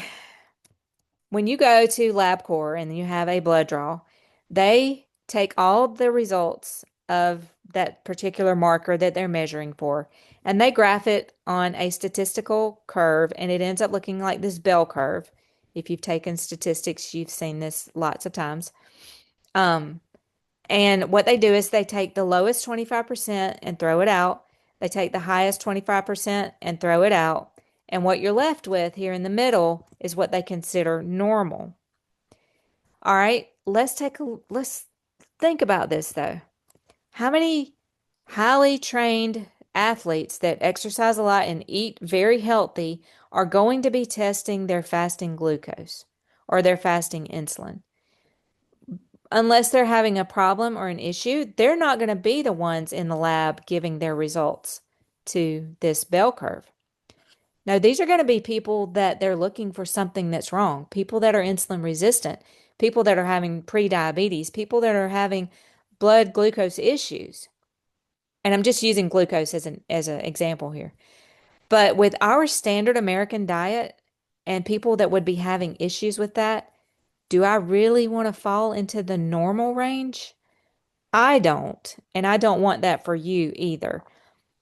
when you go to LabCorp and you have a blood draw, they take all the results of that particular marker that they're measuring for, and they graph it on a statistical curve, and it ends up looking like this bell curve. If you've taken statistics, you've seen this lots of times. And what they do is they take the lowest 25% and throw it out. They take the highest 25% and throw it out. And what you're left with here in the middle is what they consider normal. All right, let's think about this though. How many highly trained athletes that exercise a lot and eat very healthy are going to be testing their fasting glucose or their fasting insulin? Unless they're having a problem or an issue, they're not going to be the ones in the lab giving their results to this bell curve. No, these are going to be people that they're looking for something that's wrong, people that are insulin resistant, people that are having pre-diabetes, people that are having blood glucose issues. And I'm just using glucose as an example here. But with our standard American diet and people that would be having issues with that, do I really want to fall into the normal range? I don't, and I don't want that for you either.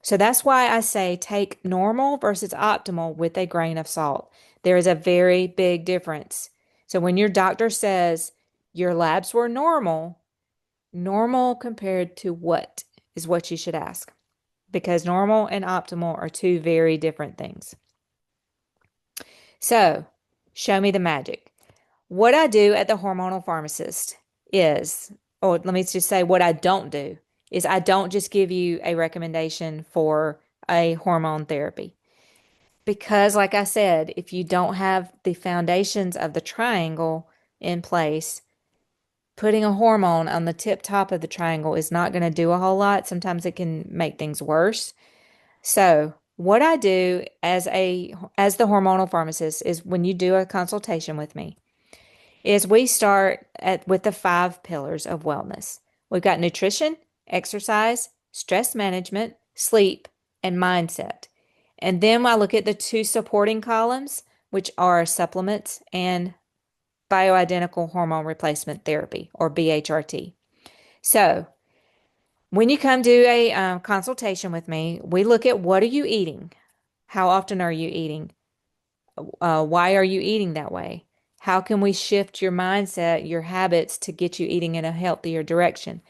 So that's why I say take normal versus optimal with a grain of salt. There is a very big difference. So when your doctor says your labs were normal, normal compared to what is what you should ask, because normal and optimal are two very different things. So show me the magic. What I do at the Hormonal Pharmacist is, or let me just say what I don't do, is I don't just give you a recommendation for a hormone therapy. Because, like I said, if you don't have the foundations of the triangle in place, putting a hormone on the tip top of the triangle is not going to do a whole lot. Sometimes it can make things worse. So, what I do as the hormonal pharmacist is when you do a consultation with me, is we start with the 5 pillars of wellness. We've got nutrition, exercise, stress management, sleep, and mindset. And then I look at the two supporting columns, which are supplements and bioidentical hormone replacement therapy, or BHRT. So, when you come do a consultation with me, we look at what are you eating? How often are you eating? Why are you eating that way? How can we shift your mindset, your habits to get you eating in a healthier direction?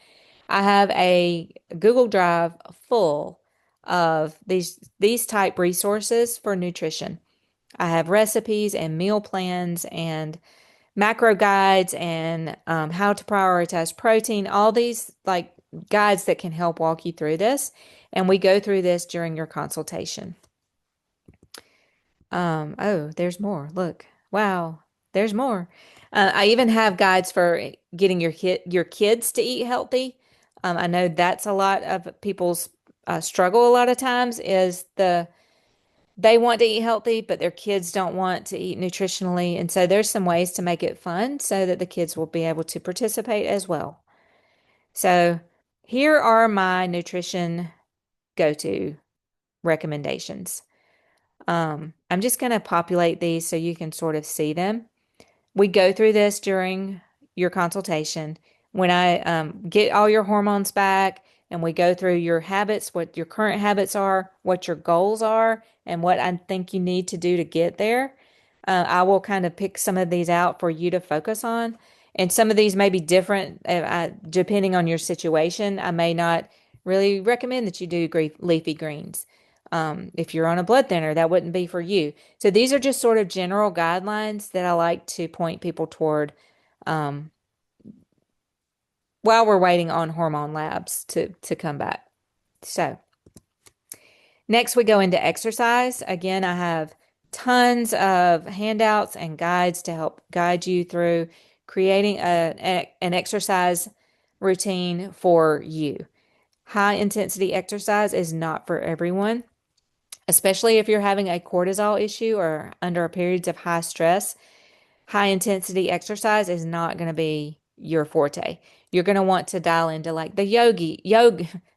I have a Google Drive full of these type resources for nutrition. I have recipes and meal plans and macro guides and how to prioritize protein, all these like guides that can help walk you through this. And we go through this during your consultation. Oh, there's more. Look. Wow. There's more. I even have guides for getting your kids to eat healthy. I know that's a lot of people's struggle a lot of times is they want to eat healthy, but their kids don't want to eat nutritionally. And so there's some ways to make it fun so that the kids will be able to participate as well. So here are my nutrition go-to recommendations. I'm just going to populate these so you can sort of see them. We go through this during your consultation. When I get all your hormones back and we go through your habits, what your current habits are, what your goals are, and what I think you need to do to get there, I will kind of pick some of these out for you to focus on. And some of these may be different depending on your situation. I may not really recommend that you do leafy greens. If you're on a blood thinner, that wouldn't be for you. So these are just sort of general guidelines that I like to point people toward um, while we're waiting on hormone labs to come back. So next we go into exercise. Again, I have tons of handouts and guides to help guide you through creating an exercise routine for you. High intensity exercise is not for everyone, especially if you're having a cortisol issue or under periods of high stress. High intensity exercise is not going to be your forte. You're going to want to dial into like the yoga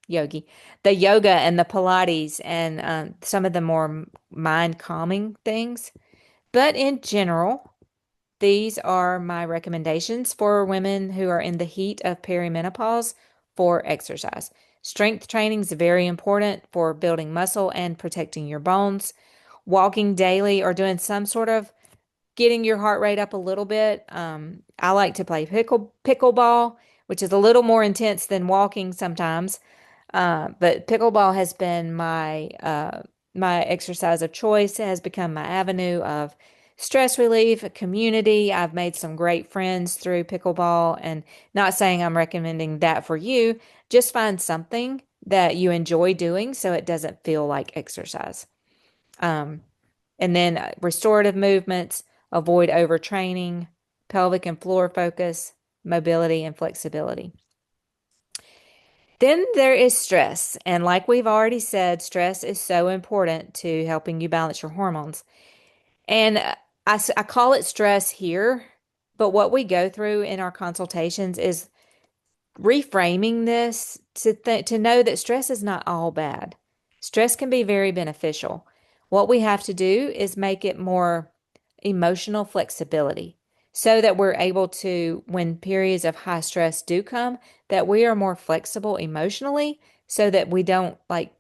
and the Pilates and some of the more mind calming things. But in general, these are my recommendations for women who are in the heat of perimenopause for exercise. Strength training is very important for building muscle and protecting your bones. Walking daily or doing some sort of getting your heart rate up a little bit. I like to play pickleball, which is a little more intense than walking sometimes. But pickleball has been my exercise of choice. It has become my avenue of stress relief, a community. I've made some great friends through pickleball, and not saying I'm recommending that for you. Just find something that you enjoy doing so it doesn't feel like exercise. Um, and then restorative movements, avoid overtraining, pelvic and floor focus, mobility and flexibility. Then there is stress. And like we've already said, stress is so important to helping you balance your hormones. And I call it stress here, but what we go through in our consultations is reframing this to know that stress is not all bad. Stress can be very beneficial. What we have to do is make it more emotional flexibility so that we're able to, when periods of high stress do come, that we are more flexible emotionally so that we don't like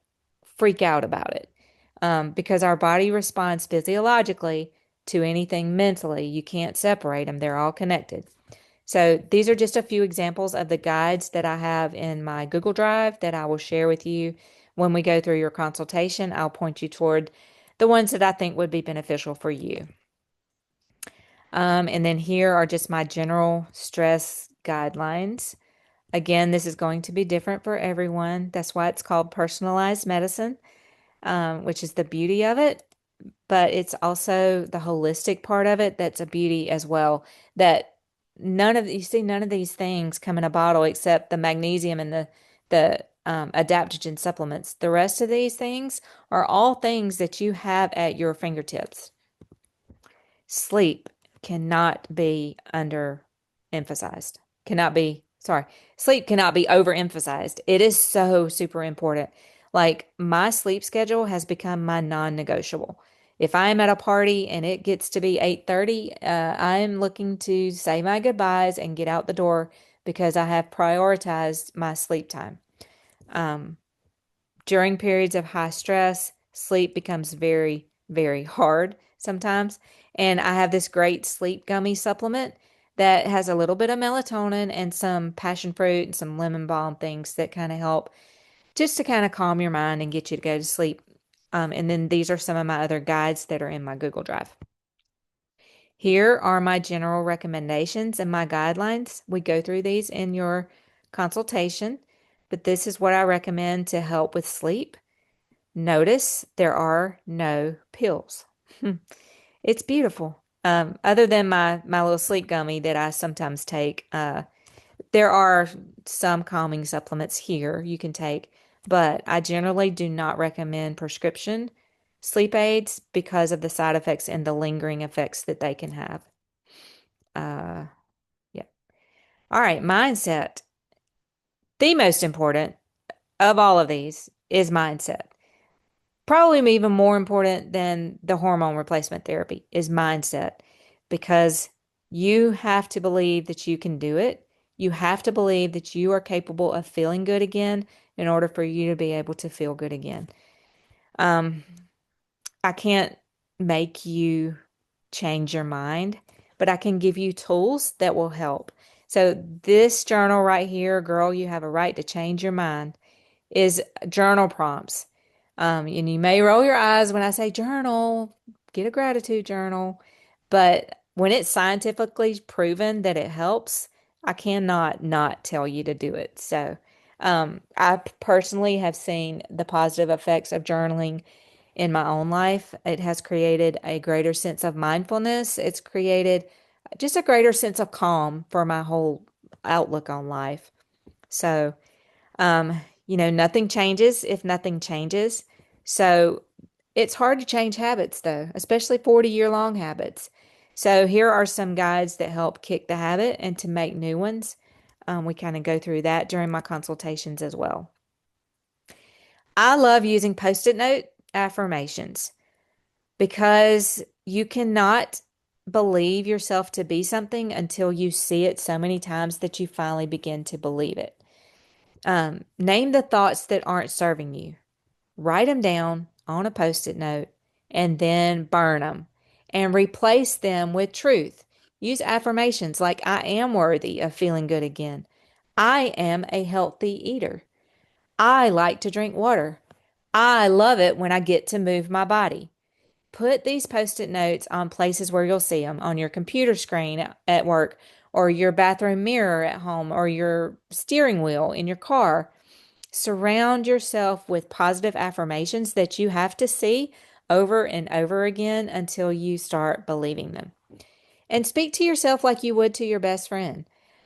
freak out about it. Because our body responds physiologically to anything mentally. You can't separate them, they're all connected. So these are just a few examples of the guides that I have in my Google Drive that I will share with you when we go through your consultation. I'll point you toward the ones that I think would be beneficial for you. And then here are just my general stress guidelines. Again, this is going to be different for everyone. That's why it's called personalized medicine, which is the beauty of it. But it's also the holistic part of it that's a beauty as well. That you see none of these things come in a bottle except the magnesium and the adaptogen supplements. The rest of these things are all things that you have at your fingertips. Sleep cannot be underemphasized, cannot be sorry, sleep cannot be overemphasized. It is so super important. Like my sleep schedule has become my non-negotiable. If I'm at a party and it gets to be 8:30, I'm looking to say my goodbyes and get out the door because I have prioritized my sleep time. Um, During periods of high stress, sleep becomes very, very hard sometimes. And I have this great sleep gummy supplement that has a little bit of melatonin and some passion fruit and some lemon balm things that kind of help just to kind of calm your mind and get you to go to sleep. And then these are some of my other guides that are in my Google Drive. Here are my general recommendations and my guidelines. We go through these in your consultation, but this is what I recommend to help with sleep. Notice there are no pills. It's beautiful. Other than my little sleep gummy that I sometimes take, there are some calming supplements here you can take, but I generally do not recommend prescription sleep aids because of the side effects and the lingering effects that they can have. Uh, yeah. All right, mindset. The most important of all of these is mindset. Probably even more important than the hormone replacement therapy is mindset because you have to believe that you can do it. You have to believe that you are capable of feeling good again in order for you to be able to feel good again. Um, I can't make you change your mind, but I can give you tools that will help. So, this journal right here, girl, you have a right to change your mind, is journal prompts. And you may roll your eyes when I say journal, get a gratitude journal. But when it's scientifically proven that it helps, I cannot not tell you to do it. So, I personally have seen the positive effects of journaling in my own life. It has created a greater sense of mindfulness. It's created just a greater sense of calm for my whole outlook on life. So, nothing changes if nothing changes. So it's hard to change habits, though, especially 40-year-long habits. So here are some guides that help kick the habit and to make new ones. We kind of go through that during my consultations as well. I love using post-it note affirmations because you cannot believe yourself to be something until you see it so many times that you finally begin to believe it. Name the thoughts that aren't serving you. Write them down on a post-it note and then burn them and replace them with truth. Use affirmations like I am worthy of feeling good again. I am a healthy eater. I like to drink water. I love it when I get to move my body. Put these post-it notes on places where you'll see them on your computer screen at work or your bathroom mirror at home or your steering wheel in your car. Surround yourself with positive affirmations that you have to see over and over again until you start believing them. And speak to yourself like you would to your best friend.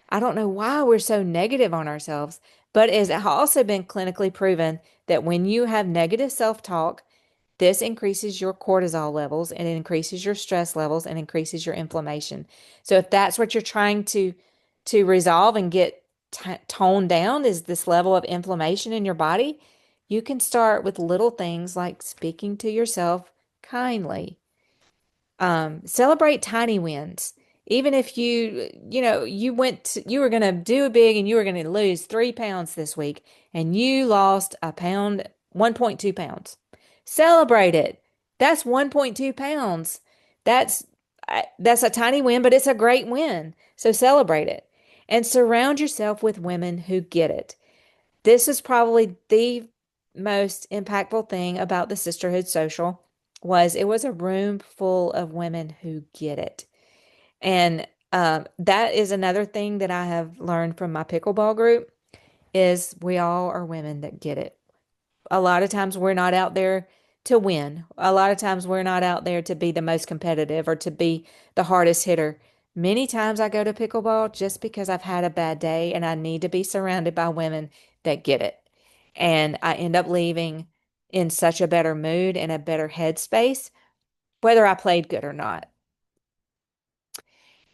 I don't know why we're so negative on ourselves, but it has also been clinically proven that when you have negative self talk, this increases your cortisol levels and it increases your stress levels and increases your inflammation. So if that's what you're trying to resolve and get toned down is this level of inflammation in your body, you can start with little things like speaking to yourself kindly. Celebrate tiny wins. Even if you were going to do big and you were going to lose 3 pounds this week and you lost a pound, 1.2 pounds. Celebrate it. That's 1.2 pounds. That's that's a tiny win, but it's a great win. So celebrate it and surround yourself with women who get it. This is probably the most impactful thing about the Sisterhood Social was it was a room full of women who get it. And that is another thing that I have learned from my pickleball group is we all are women that get it. A lot of times we're not out there to win. A lot of times we're not out there to be the most competitive or to be the hardest hitter. Many times I go to pickleball just because I've had a bad day and I need to be surrounded by women that get it. And I end up leaving in such a better mood and a better headspace, whether I played good or not.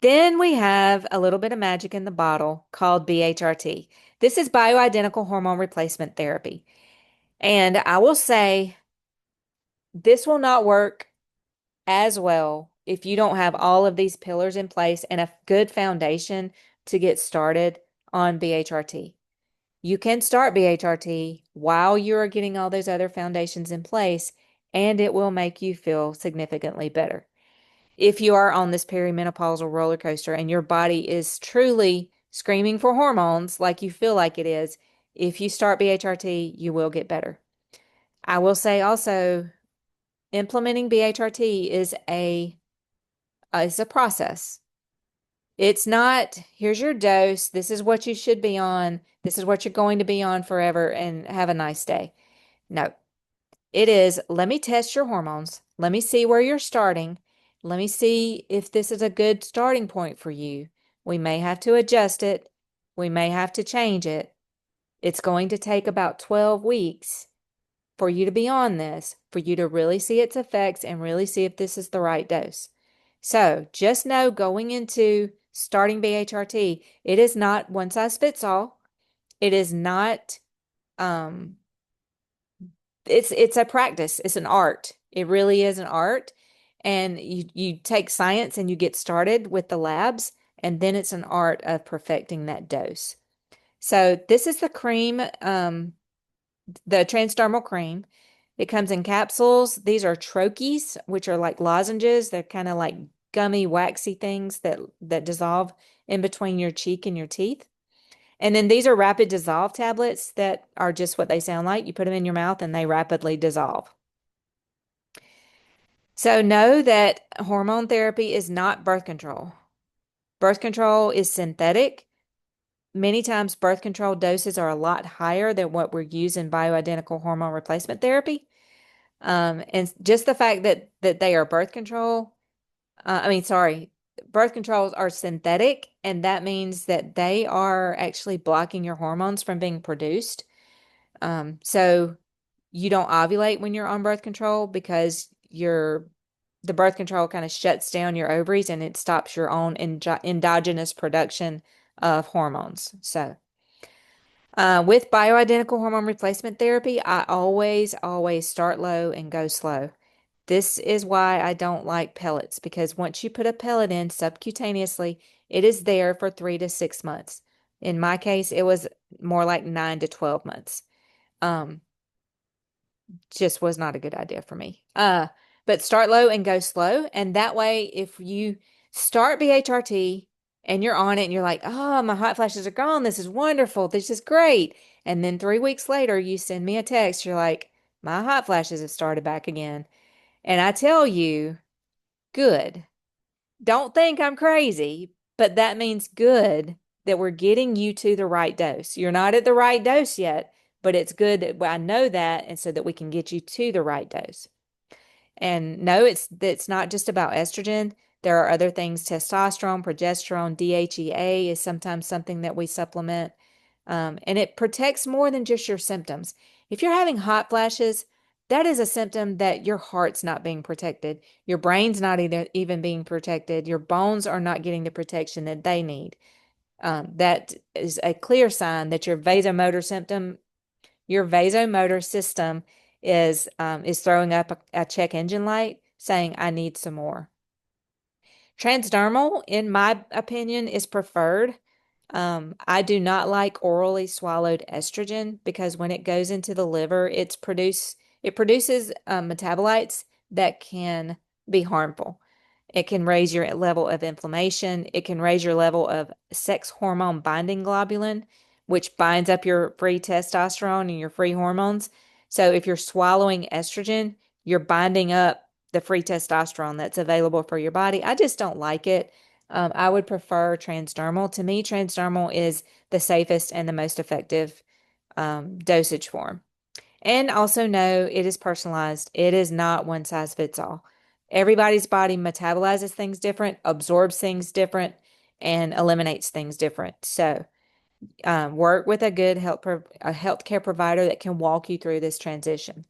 Then we have a little bit of magic in the bottle called BHRT. This is bioidentical hormone replacement therapy. And I will say this will not work as well if you don't have all of these pillars in place and a good foundation to get started on BHRT. You can start BHRT while you are getting all those other foundations in place, and it will make you feel significantly better. If you are on this perimenopausal roller coaster and your body is truly screaming for hormones like you feel like it is, if you start BHRT, you will get better. I will say also, implementing BHRT is a process. It's not, here's your dose, this is what you should be on, this is what you're going to be on forever, and have a nice day. No, it is, let me test your hormones. Let me see where you're starting. Let me see if this is a good starting point for you. We may have to adjust it. We may have to change it. It's going to take about 12 weeks for you to be on this, for you to really see its effects and really see if this is the right dose. So just know going into starting BHRT, it is not one size fits all. It is not, um, it's a practice. It's an art. It really is an art. And you take science and you get started with the labs, and then it's an art of perfecting that dose. So this is the cream, the transdermal cream. It comes in capsules. These are troches, which are like lozenges. They're kind of like gummy, waxy things that dissolve in between your cheek and your teeth. And then these are rapid dissolve tablets that are just what they sound like. You put them in your mouth and they rapidly dissolve. So know that hormone therapy is not birth control. Birth control is synthetic. Many times birth control doses are a lot higher than what we're using bioidentical hormone replacement therapy. And just the fact that they are birth control, sorry, birth controls are synthetic, and that means that they are actually blocking your hormones from being produced. So you don't ovulate when you're on birth control because the birth control kind of shuts down your ovaries and it stops your own endogenous production of hormones. So, with bioidentical hormone replacement therapy, I always start low and go slow. This is why I don't like pellets because once you put a pellet in subcutaneously, it is there for 3 to 6 months. In my case, it was more like 9 to 12 months. Um, just was not a good idea for me. But start low and go slow. And that way, if you start BHRT and you're on it and you're like, oh, my hot flashes are gone. This is wonderful. This is great. And then 3 weeks later, you send me a text. You're like, my hot flashes have started back again. And I tell you, good. Don't think I'm crazy, but that means good that we're getting you to the right dose. You're not at the right dose yet, but it's good that I know that and so that we can get you to the right dose. And no, it's not just about estrogen. There are other things, testosterone, progesterone, DHEA is sometimes something that we supplement. And it protects more than just your symptoms. If you're having hot flashes, that is a symptom that your heart's not being protected. Your brain's not even being protected. Your bones are not getting the protection that they need. That is a clear sign that your vasomotor system is throwing up a check engine light saying, I need some more. Transdermal, in my opinion, is preferred. I do not like orally swallowed estrogen because when it goes into the liver, it produces metabolites that can be harmful. It can raise your level of inflammation. It can raise your level of sex hormone binding globulin, which binds up your free testosterone and your free hormones. So if you're swallowing estrogen, you're binding up the free testosterone that's available for your body. I just don't like it. I would prefer transdermal. To me, transdermal is the safest and the most effective dosage form. And also know it is personalized. It is not one size fits all. Everybody's body metabolizes things different, absorbs things different, and eliminates things different. So, work with a good a healthcare provider that can walk you through this transition.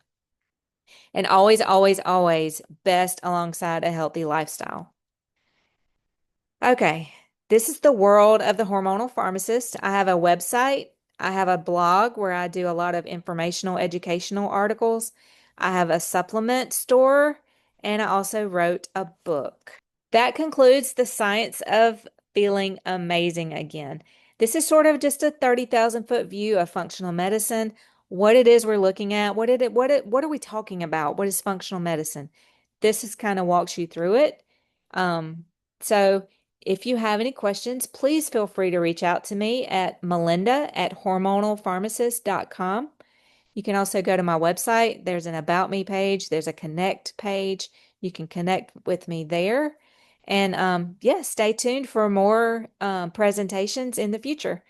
And always, always, always best alongside a healthy lifestyle. Okay, this is the world of the hormonal pharmacist. I have a website. I have a blog where I do a lot of informational, educational articles. I have a supplement store, and I also wrote a book. That concludes the science of feeling amazing again. This is sort of just a 30,000 foot view of functional medicine, what it is we're looking at, what are we talking about? What is functional medicine? This is kind of walks you through it. So if you have any questions, please feel free to reach out to me at melinda@hormonalpharmacist.com. You can also go to my website. There's an About Me page, there's a Connect page. You can connect with me there. And yeah, stay tuned for more presentations in the future.